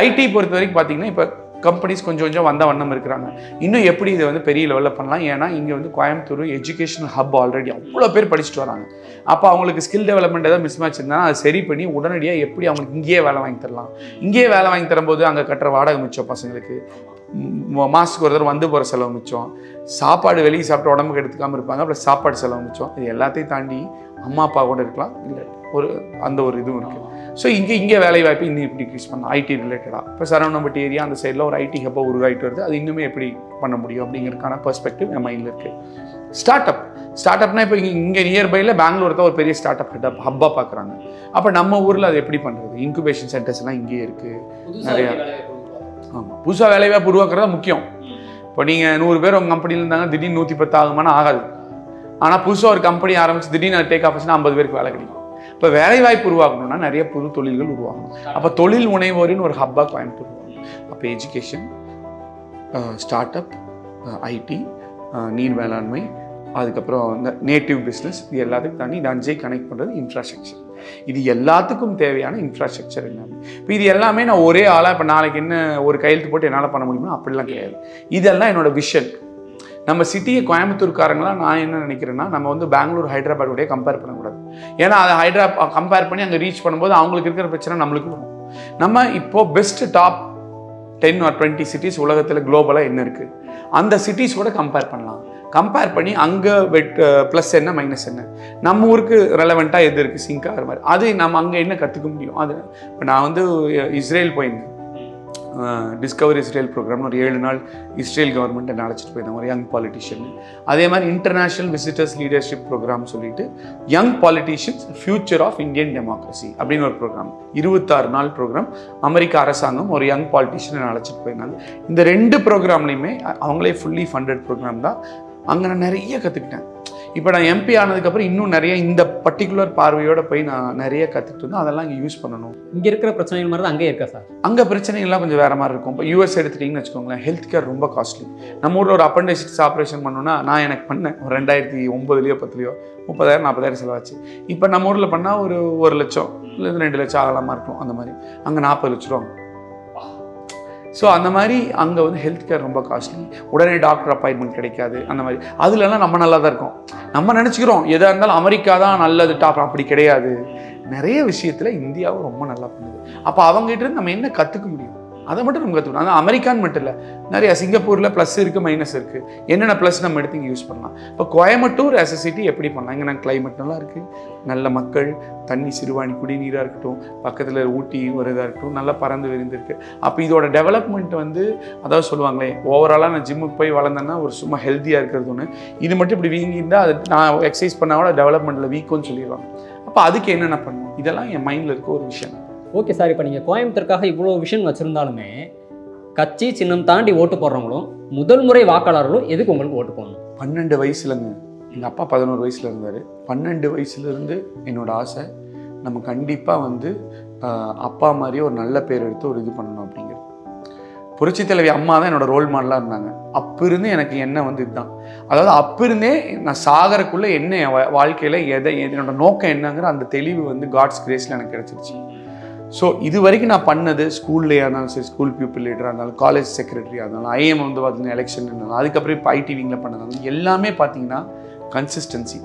ஐடி பொறுத்த வரைக்கும் பார்த்திங்கன்னா இப்போ கம்பெனிஸ் கொஞ்சம் கொஞ்சம் வந்த வண்ணம் இருக்கிறாங்க. இன்னும் எப்படி இதை வந்து பெரிய லெவலில் பண்ணலாம்? ஏன்னா இங்கே வந்து கோயம்புத்தூர் எஜுகேஷனல் ஹப் ஆல்ரெடி அவ்வளோ பேர் படிச்சுட்டு வராங்க. அப்போ அவங்களுக்கு ஸ்கில் டெவலப்மெண்ட் ஏதாவது மிஸ் மேட்ச் இருந்தால் அதை சரி பண்ணி உடனடியாக எப்படி அவங்களுக்கு இங்கேயே வேலை வாங்கி தரலாம். இங்கேயே வேலை வாங்கி தரும்போது அங்கே கட்டுற வாடகை மிச்சம், பசங்களுக்கு மாதத்துக்கு ஒரு தடவை வந்து போகிற செலவு மிச்சம், சாப்பாடு வெளியே சாப்பிட்டு உடம்புக்கு எடுத்துக்காமல் இருப்பாங்க, அப்புறம் சாப்பாடு செலவு மிச்சம். இது எல்லாத்தையும் தாண்டி அம்மா அப்பா கூட இருக்கலாம், இல்லை அந்த ஒரு இதுவும் இருக்குது. ஸோ இங்கே வேலை வாய்ப்பு இன்னும் எப்படி இன்க்ரீஸ் பண்ணலாம் ஐடி ரிலேட்டடாக. இப்போ சரவணம்பட்டி ஏரியா அந்த சைடில் ஒரு ஐடி ஹப்பாக உருவாகிட்டு வருது. அது இன்னுமே எப்படி பண்ண முடியும் அப்படிங்கிறதுக்கான பெர்ஸ்பெக்டிவ் என் மைண்டில் இருக்குது. ஸ்டார்ட்அப்னா இப்போ இங்கே நியர்பையில் பெங்களூர் தான் ஒரு பெரிய ஸ்டார்ட் அப் ஹப்பாக பார்க்குறாங்க. அப்போ நம்ம ஊரில் அது எப்படி பண்ணுறது? இன்குபேஷன் சென்டர்ஸ்லாம் இங்கேயே இருக்குது நிறையா. ஆமாம், புதுசாக வேலைவாய்ப்பு உருவாக்குறது முக்கியம். இப்போ நீங்கள் 100 பேர் உங்கள் கம்பெனியில் இருந்தாங்க, திடீர்னு 110 ஆகுமானா ஆகாது. ஆனால் புதுசாக ஒரு கம்பெனி ஆரம்பிச்சு திடீர்னு டேக் ஆஃப் ஆச்சுன்னா 50 பேருக்கு வேலை கிடைக்கும். இப்போ வேலை வாய்ப்பு உருவாக்கணும்னா நிறைய புது தொழில்கள் உருவாகணும். அப்போ தொழில் முனைவோரின் ஒரு ஹப்பாக கோயம்புத்தூர் உருவாகணும். அப்போ எஜுகேஷன், ஸ்டார்ட் அப், ஐடி, நீர் மேலாண்மை, அதுக்கப்புறம் இந்த நேட்டிவ் பிஸ்னஸ், இது எல்லாத்துக்கும் தாண்டி இந்த 5 கனெக்ட் பண்ணுறது இன்ஃப்ராஸ்ட்ரக்சர். இது எல்லாத்துக்கும் தேவையான இன்ஃப்ராஸ்ட்ரக்சர் எல்லாமே. இப்போ இது எல்லாமே நான் ஒரே ஆளாக இப்போ நாளைக்கு என்ன ஒரு கையெழுத்து போட்டு என்னால் பண்ண முடியுமா? அப்படிலாம் கிடையாது. இதெல்லாம் என்னோட விஷன். நம்ம சிட்டியை கோயம்புத்தூர்காரங்களாம் நான் என்ன நினைக்கிறேன்னா, நம்ம வந்து பெங்களூர் ஹைதராபாத்தோடய கம்பேர் பண்ணக்கூடாது. ஏன்னா அதை கம்பேர் பண்ணி அங்கே ரீச் பண்ணும்போது அவங்களுக்கு இருக்கிற பிரச்சனை நம்மளுக்கு வரும். நம்ம இப்போது பெஸ்ட் டாப் 10 or 20 சிட்டிஸ் உலகத்தில் குளோபலாக என்ன இருக்குது, அந்த சிட்டிஸோட கம்பேர் பண்ணலாம். கம்பேர் பண்ணி அங்கே ப்ளஸ் என்ன மைனஸ் என்ன, நம்ம ஊருக்கு ரெலவெண்ட்டாக எது இருக்குது, சிங்க் ஆகிற மாதிரி அது நம்ம அங்கே என்ன கற்றுக்க முடியும். அது இப்போ நான் வந்து இஸ்ரேல் போயிருந்தேன். டிஸ்கவர் இஸ்ரேல் ப்ரோக்ராம்னு ஒரு 7 நாள் இஸ்ரேல் கவர்மெண்ட் என்ன அழைச்சிட்டு போயிருந்தாங்க, ஒரு யங் பாலிட்டிஷியன். அதே மாதிரி இன்டர்நேஷ்னல் விசிட்டர்ஸ் லீடர்ஷிப் ப்ரோக்ராம் சொல்லிட்டு young politicians future of Indian democracy அப்படின்னு ஒரு ப்ரோக்ராம், 26 நாள் ப்ரோக்ராம். அமெரிக்க அரசாங்கம் ஒரு யங் பாலிட்டிஷியன் அழைச்சிட்டு போயிருந்தாங்க. இந்த 2 ப்ரோக்ராம்லையுமே அவங்களே ஃபுல்லி ஃபண்டட் ப்ரோக்ராம் தான். அங்கே நான் நிறைய கற்றுக்கிட்டேன். இப்போ நான் எம்பி ஆனதுக்கப்புறம் இன்னும் நிறைய இந்த பர்டிகுலர் பார்வையோடு போய் நான் நிறைய கற்றுக்கிட்டு இருந்தோம். அதெல்லாம் இங்கே யூஸ் பண்ணணும். இங்கே இருக்கிற பிரச்சனைகள் மாதிரி தான் அங்கே இருக்கா சார்? அங்கே பிரச்சனைகள்லாம் கொஞ்சம் வேறு மாதிரி இருக்கும். இப்போ யூஎஸ் எடுத்துட்டிங்கன்னு வச்சுக்கோங்களேன், ஹெல்த் கேர் ரொம்ப காஸ்ட்லி. நம்ம ஊரில் ஒரு அப்பெண்டிசிஸ் ஆப்ரேஷன் பண்ணோன்னா நான் எனக்கு பண்ணேன் ஒரு 2009 10 30,000 40,000 செலவாச்சு. இப்போ நம்ம ஊரில் பண்ணால் ஒரு 1 லட்சம் இல்லை 2 லட்சம் ஆகலாமா இருக்கும். அந்த மாதிரி அங்கே 40 லட்ச ரூபா. ஸோ அந்த மாதிரி அங்கே வந்து ஹெல்த் கேர் ரொம்ப காஸ்ட்லி. உடனே டாக்டர் அப்பாயின்மெண்ட் கிடைக்காது. அந்த மாதிரி அதுலலாம் நம்ம நல்லா தான் இருக்கோம். நம்ம நினச்சிக்கிறோம் எதாக இருந்தாலும் அமெரிக்கா தான் நல்லது டாப், அப்படி கிடையாது. நிறைய விஷயத்தில் இந்தியாவும் ரொம்ப நல்லா பண்ணுது. அப்போ அவங்ககிட்ட இருந்து நம்ம என்ன கற்றுக்க முடியும், அதை மட்டும் நம்ம கற்றுக்கணும். ஆனால் அமெரிக்கான்னு மட்டும் இல்லை, நிறைய சிங்கப்பூரில் ப்ளஸ் இருக்குது மைனஸ் இருக்குது. என்னென்ன ப்ளஸ் நம்ம எடுத்து இங்கே யூஸ் பண்ணலாம். இப்போ கோயம்புத்தூர் ஆஸ் எ சிட்டி எப்படி பண்ணலாம்? இங்கே நான் கிளைமேட் நல்லா இருக்குது, நல்ல மக்கள், தண்ணி சிறுவாணி குடிநீராக இருக்கட்டும், பக்கத்தில் ஊட்டி ஒரு இதாக இருக்கட்டும், நல்லா பறந்து விரிந்துருக்கு. அப்போ இதோட டெவலப்மெண்ட் வந்து அதாவது சொல்லுவாங்களே, ஓவராலாக நான் ஜிம்முக்கு போய் வளர்ந்தேன்னா ஒரு சும்மா ஹெல்த்தியாக இருக்கிறது ஒன்று, இது மட்டும் இப்படி வீங்கியிருந்தால் அது நான் எக்ஸசைஸ் பண்ணால் கூட டெவலப்மெண்ட்டில் வீக்கும்னு சொல்லிடுவாங்க. அப்போ அதுக்கு என்னென்ன பண்ணணும், இதெல்லாம் என் மைண்டில் இருக்க ஒரு விஷயம். ஓகே சார், இப்போ நீங்கள் கோயம்புத்தூருக்காக இவ்வளோ விஷயம் வச்சுருந்தாலுமே கட்சி சின்னம் தாண்டி ஓட்டு போடுறவங்களும் முதல் முறை வாக்காளர்களும் எதுக்கு உங்களுக்கு ஓட்டு போடணும்? 12 வயசுலங்க, எங்கள் அப்பா 11 வயசில் இருந்தார். 12 வயசுலேருந்து என்னோடய ஆசை நம்ம கண்டிப்பாக வந்து அப்பா மாதிரியே ஒரு நல்ல பேர் எடுத்து ஒரு இது பண்ணணும் அப்படிங்கிறது. புரட்சி தலைவி அம்மா தான் என்னோடய ரோல் மாடலாக இருந்தாங்க. அப்போ இருந்து எனக்கு என்ன வந்து இதுதான், அதாவது அப்போ இருந்தே நான் சாகரக்குள்ளே என்ன என் வாழ்க்கையில் என்னோடய நோக்கம் என்னங்கிற அந்த தெளிவு வந்து காட்ஸ் கிரேஸில் எனக்கு கிடச்சிருச்சு. ஸோ இது வரைக்கும் நான் பண்ணது ஸ்கூல்லையாக இருந்தாலும் சரி, ஸ்கூல் பீப்புள் லீடராக இருந்தாலும், காலேஜ் செக்ரட்டரியாக இருந்தாலும், ஐஎம் வந்து பார்த்தீங்கன்னா எலெக்ஷன் இருந்தாலும், அதுக்கப்புறம் இப்போ ஐடிவிங்கில் பண்ணதாலும் எல்லாமே பார்த்தீங்கன்னா கன்சிஸ்டன்சி.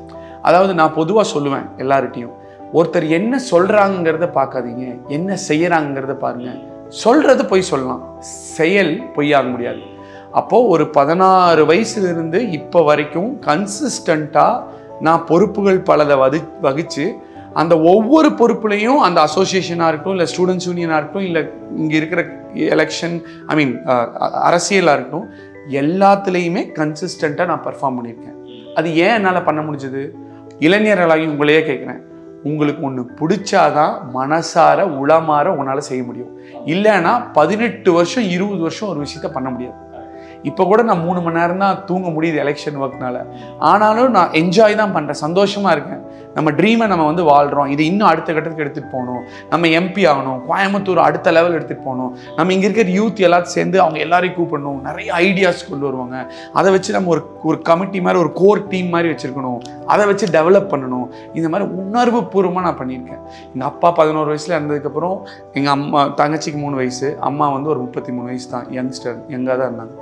அதாவது நான் பொதுவாக சொல்லுவேன் எல்லார்கிட்டையும், ஒருத்தர் என்ன சொல்கிறாங்கிறத பார்க்காதீங்க, என்ன செய்கிறாங்கிறத பாருங்கள். சொல்கிறது பொய் சொல்லலாம், செயல் பொய்யாக முடியாது. அப்போது ஒரு 16 வயசுலேருந்து இப்போ வரைக்கும் கன்சிஸ்டண்ட்டாக நான் பொறுப்புகள் பலதை வகித்து அந்த ஒவ்வொரு பொறுப்புலையும் அந்த அசோசியேஷனாக இருக்கட்டும், இல்லை ஸ்டூடெண்ட்ஸ் யூனியனாக இருக்கட்டும், இல்லை இங்கே இருக்கிற எலெக்ஷன் அரசியலாக இருக்கட்டும், எல்லாத்துலேயுமே கன்சிஸ்டண்ட்டாக நான் பர்ஃபார்ம் பண்ணியிருக்கேன். அது ஏன் என்னால் பண்ண முடிஞ்சது? இளைஞர்களாகி உங்களையே கேட்குறேன், உங்களுக்கு ஒன்று பிடிச்சாதான் மனசார உளமாற உங்களால் செய்ய முடியும். இல்லைன்னா 18 வருஷம் 20 வருஷம் ஒரு விஷயத்த பண்ண முடியாது. இப்போ கூட நான் 3 மணி நேரம் தான் தூங்க முடியுது எலெக்ஷன் ஒர்க்னால. ஆனாலும் நான் என்ஜாய் தான் பண்ணுறேன், சந்தோஷமாக இருக்கேன். நம்ம ட்ரீமை நம்ம வந்து வாழ்கிறோம், இது இன்னும் அடுத்த கட்டத்துக்கு எடுத்துகிட்டு போகணும், நம்ம எம்பி ஆகணும், கோயம்புத்தூர் அடுத்த லெவல் எடுத்துகிட்டு போகணும், நம்ம இங்கே இருக்கிற யூத் எல்லாத்தையும் சேர்ந்து அவங்க எல்லாரையும் கூப்பிடணும், நிறைய ஐடியாஸ் கொண்டு வருவாங்க, அதை வச்சு நம்ம ஒரு கமிட்டி மாதிரி ஒரு கோர் டீம் மாதிரி வச்சுருக்கணும், அதை வச்சு டெவலப் பண்ணணும். இந்த மாதிரி உணர்வு பூர்வமாக நான் பண்ணியிருக்கேன். எங்கள் அப்பா 11 வயசில் இருந்ததுக்கப்புறம் எங்கள் அம்மா தங்கச்சிக்கு 3 வயசு, அம்மா வந்து ஒரு 33 வயசு தான், யங்காக தான் இருந்தாங்க.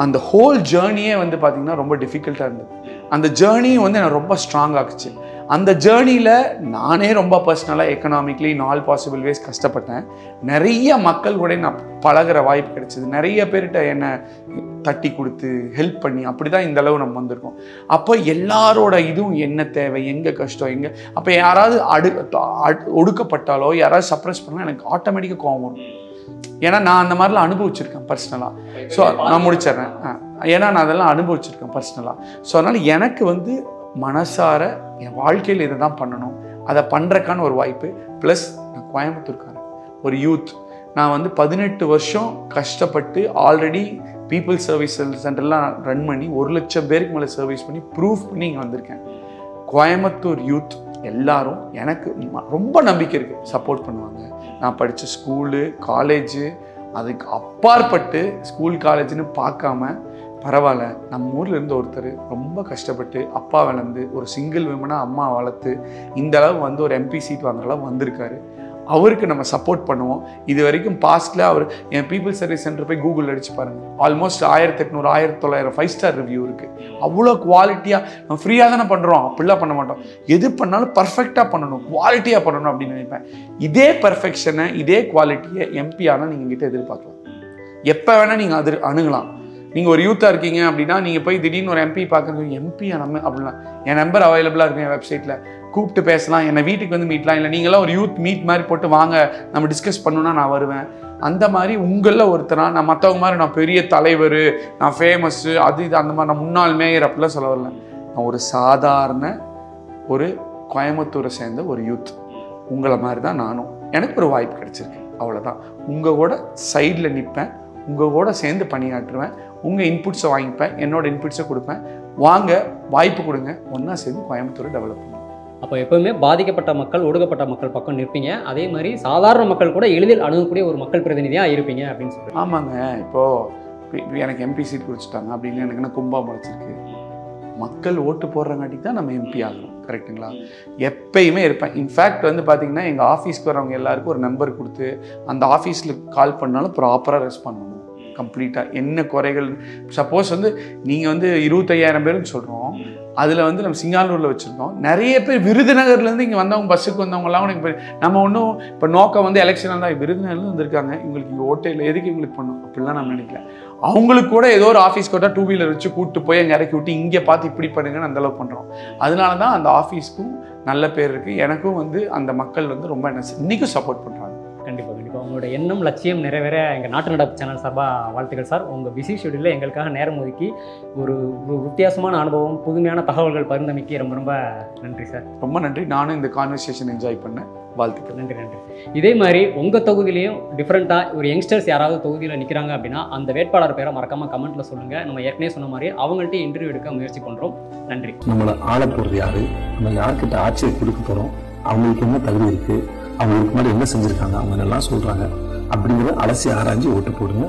அந்த ஹோல் ஜேர்னியே வந்து பார்த்திங்கன்னா ரொம்ப டிஃபிகல்ட்டாக இருந்தது. அந்த ஜேர்னியும் வந்து எனக்கு ரொம்ப ஸ்ட்ராங் ஆக்குச்சு. அந்த ஜேர்னியில் நானே ரொம்ப பர்சனலாக economically in all possible ways கஷ்டப்பட்டேன். நிறைய மக்கள் கூட நான் பழகிற வாய்ப்பு கிடைச்சிது. நிறைய பேர்கிட்ட என்னை தட்டி கொடுத்து ஹெல்ப் பண்ணி அப்படி தான் இந்த அளவு நம்ம வந்திருக்கோம். அப்போ எல்லாரோட இதுவும் என்ன தேவை, எங்கே கஷ்டம், எங்கே அப்போ யாராவது ஒடுக்கப்பட்டாலோ யாராவது சப்ரஸ் பண்ணால் எனக்கு ஆட்டோமேட்டிக்காக கோவம் வரும். ஏன்னா நான் அந்த மாதிரிலாம் அனுபவிச்சிருக்கேன் பர்சனலாக. ஸோ நான் முடிச்சிடுறேன். ஏன்னா நான் அதெல்லாம் அனுபவிச்சிருக்கேன் பர்சனலாக. ஸோ அதனால் எனக்கு வந்து மனசார என் வாழ்க்கையில் இதை தான் பண்ணணும், அதை பண்ணுறக்கான ஒரு வாய்ப்பு. ப்ளஸ் நான் கோயம்புத்தூர்காரன், ஒரு யூத். நான் வந்து 18 வருஷம் கஷ்டப்பட்டு ஆல்ரெடி பீப்புள் சர்வீஸ் சென்டர்லாம் ரன் பண்ணி 1 லட்சம் பேருக்கு மேலே சர்வீஸ் பண்ணி ப்ரூஃப் பண்ணி இங்கே வந்திருக்கேன். கோயம்புத்தூர் யூத் எல்லாரும் எனக்கு ரொம்ப நம்பிக்கை இருக்குது, சப்போர்ட் பண்ணுவாங்க. நான் படித்த ஸ்கூலு காலேஜு அதுக்கு அப்பாற்பட்டு ஸ்கூல் காலேஜுன்னு பார்க்காம பரவாயில்ல, நம்ம ஊரில் இருந்த ஒருத்தர் ரொம்ப கஷ்டப்பட்டு அப்பா வளர்ந்து ஒரு சிங்கிள் விமனாக அம்மா வளர்த்து இந்த அளவு வந்து ஒரு எம்பி சீட் வாங்குற அளவு வந்திருக்காரு. அவருக்கு நம்ம சப்போர்ட் பண்ணுவோம். இது வரைக்கும் பாஸ்ட்டில் அவர் என் பீப்புள் சர்வீஸ் சென்டர் போய் கூகுளில் அடிச்சு பாருங்கள், ஆல்மோஸ்ட் 1800 1900 5 ஸ்டார் ரிவ்யூ இருக்குது. அவ்வளோ குவாலிட்டியாக நம்ம ஃப்ரீயாக தானே பண்ணுறோம், அப்படிலாம் பண்ண மாட்டோம். எது பண்ணாலும் பர்ஃபெக்டாக பண்ணணும், குவாலிட்டியாக பண்ணணும் அப்படின்னு நினைப்பேன். இதே பர்ஃபெக்ஷனை இதே குவாலிட்டியை எம்பி ஆனால் நீங்கள் கிட்ட எதிர்பார்க்கலாம். எப்போ வேணால் நீங்கள் அது அணுகலாம். நீங்கள் ஒரு யூத்தாக இருக்கீங்க அப்படின்னா நீங்கள் போய் திடீர்னு ஒரு எம்பி பார்க்குறீங்க, எம்பியா நம்ம அப்படின்னா என் நம்பர் அவைலபிளாக இருக்கும் என் வெப்சைட்டில், கூப்பிட்டு பேசலாம், என்னை வீட்டுக்கு வந்து மீட்லாம். இல்லை நீங்களாம் ஒரு யூத் மீட் மாதிரி போட்டு வாங்க நம்ம டிஸ்கஸ் பண்ணணுன்னா நான் வருவேன். அந்த மாதிரி உங்களில் ஒருத்தனா நான் மற்றவங்க மாதிரி நான் பெரிய தலைவர், நான் ஃபேமஸ்ஸு, அது இது அந்த மாதிரி நான் முன்னாள் மேயர் அப்படிலாம் சொல்ல வரல. நான் ஒரு சாதாரண ஒரு கோயம்புத்தூரை சேர்ந்த ஒரு யூத், உங்களை மாதிரி தான் நானும். எனக்கு ஒரு வாய்ப்பு கிடச்சிருக்கு, அவ்வளோதான். உங்கள் கூட சைடில் நிற்பேன், உங்கள் கூட சேர்ந்து பணியாற்றுவேன், உங்கள் இன்புட்ஸை வாங்கிப்பேன், என்னோட இன்புட்ஸை கொடுப்பேன். வாங்க, வாய்ப்பு கொடுங்க, ஒன்றா சேர்ந்து கோயம்புத்தூரை டெவலப் பண்ணுவோம். அப்போ எப்போவுமே பாதிக்கப்பட்ட மக்கள், ஒடுக்கப்பட்ட மக்கள் பக்கம் நிற்பீங்க. அதே மாதிரி சாதாரண மக்கள் கூட எளிதில் அணுகக்கூடிய ஒரு மக்கள் பிரதிநிதியாக இருப்பீங்க அப்படின்னு சொல்லுங்கள். ஆமாங்க. இப்போது எனக்கு எம்பி சீட் கொடுத்துட்டாங்க அப்படின்னு எனக்கு என்ன கும்பா முளைச்சிருக்கு. மக்கள் ஓட்டு போடுறங்காட்டி தான் நம்ம எம்பி ஆகணும், கரெக்டுங்களா? எப்பயுமே இருப்பேன். இன்ஃபேக்ட் வந்து பார்த்திங்கன்னா எங்கள் ஆஃபீஸ்க்கு வரவங்க எல்லாருக்கும் ஒரு நம்பர் கொடுத்து அந்த ஆஃபீஸில் கால் பண்ணாலும் ப்ராப்பராக ரெஸ்பாண்ட் பண்ணணும் கம்ப்ளீட்டாக. என்ன குறைகள், சப்போஸ் வந்து நீங்கள் வந்து 25,000 பேருன்னு சொல்கிறோம், அதில் வந்து நம்ம சிங்கானூரில் வச்சுருந்தோம். நிறைய பேர் விருதுநகர்லேருந்து இங்கே வந்தவங்க, பஸ்ஸுக்கு வந்தவங்கலாம் உனக்கு நம்ம ஒன்றும் இப்போ நோக்கம் வந்து எலெக்ஷனாக தான் விருதுநகர்லேருந்து வந்திருக்காங்க, இவங்களுக்கு இங்கே ஓட்டே இல்லை, எதுக்கு இவங்களுக்கு பண்ணணும் அப்படிலாம் நம்ம நினைக்கல. அவங்களுக்கு கூட ஏதோ ஒரு ஆஃபீஸ் கூட 2 வீலர் வச்சு கூப்பிட்டு போய் அங்கே இறக்கி விட்டு இங்கே பார்த்து இப்படி பண்ணுங்கன்னு அந்தளவு பண்ணுறோம். அதனால தான் அந்த ஆஃபீஸ்க்கும் நல்ல பேர் இருக்குது. எனக்கும் வந்து அந்த மக்கள் வந்து ரொம்ப என்ன இன்றைக்கும் சப்போர்ட் பண்ணுறாங்க. கண்டிப்பாக கண்டிப்பாக உங்களோட எண்ணம் லட்சியம் நிறைவேற எங்கள் நாட்டு நடப்பு சேனல் சார்பாக வாழ்த்துக்கள் சார். உங்கள் பிஸி ஷெடியூலில் எங்களுக்காக நேரம் ஒதுக்கி ஒரு வித்தியாசமான அனுபவம், புதுமையான தகவல்கள் பகிர்ந்தமைக்கு ரொம்ப ரொம்ப நன்றி சார். ரொம்ப நன்றி. நானும் இந்த கான்வர்சேஷன் என்ஜாய் பண்ணேன். வாழ்த்துக்கள். நன்றி நன்றி. இதே மாதிரி உங்கள் தொகுதியிலையும் டிஃப்ரெண்ட்டாக ஒரு யங்ஸ்டர்ஸ் யாராவது தொகுதியில் நிற்கிறாங்க அப்படின்னா அந்த வேட்பாளர் பேரை மறக்காமல் கமெண்ட்டில் சொல்லுங்கள். நம்ம ஏற்கனவே சொன்ன மாதிரி அவங்கள்ட்ட இன்டர்வியூ எடுக்க முயற்சி பண்ணுறோம். நன்றி. நம்மளை ஆள போகிறது யார், நம்ம யார்கிட்ட ஆட்சியை கொடுக்க போகிறோம், அவங்களுக்கு என்ன தகுதி இருக்குது, அவங்களுக்கு முன்னாடி என்ன செஞ்சுருக்காங்க, அவங்க எல்லாம் சொல்கிறாங்க அப்படிங்கிறத அலசி ஆராய்ஞ்சு ஓட்டு போடுங்க.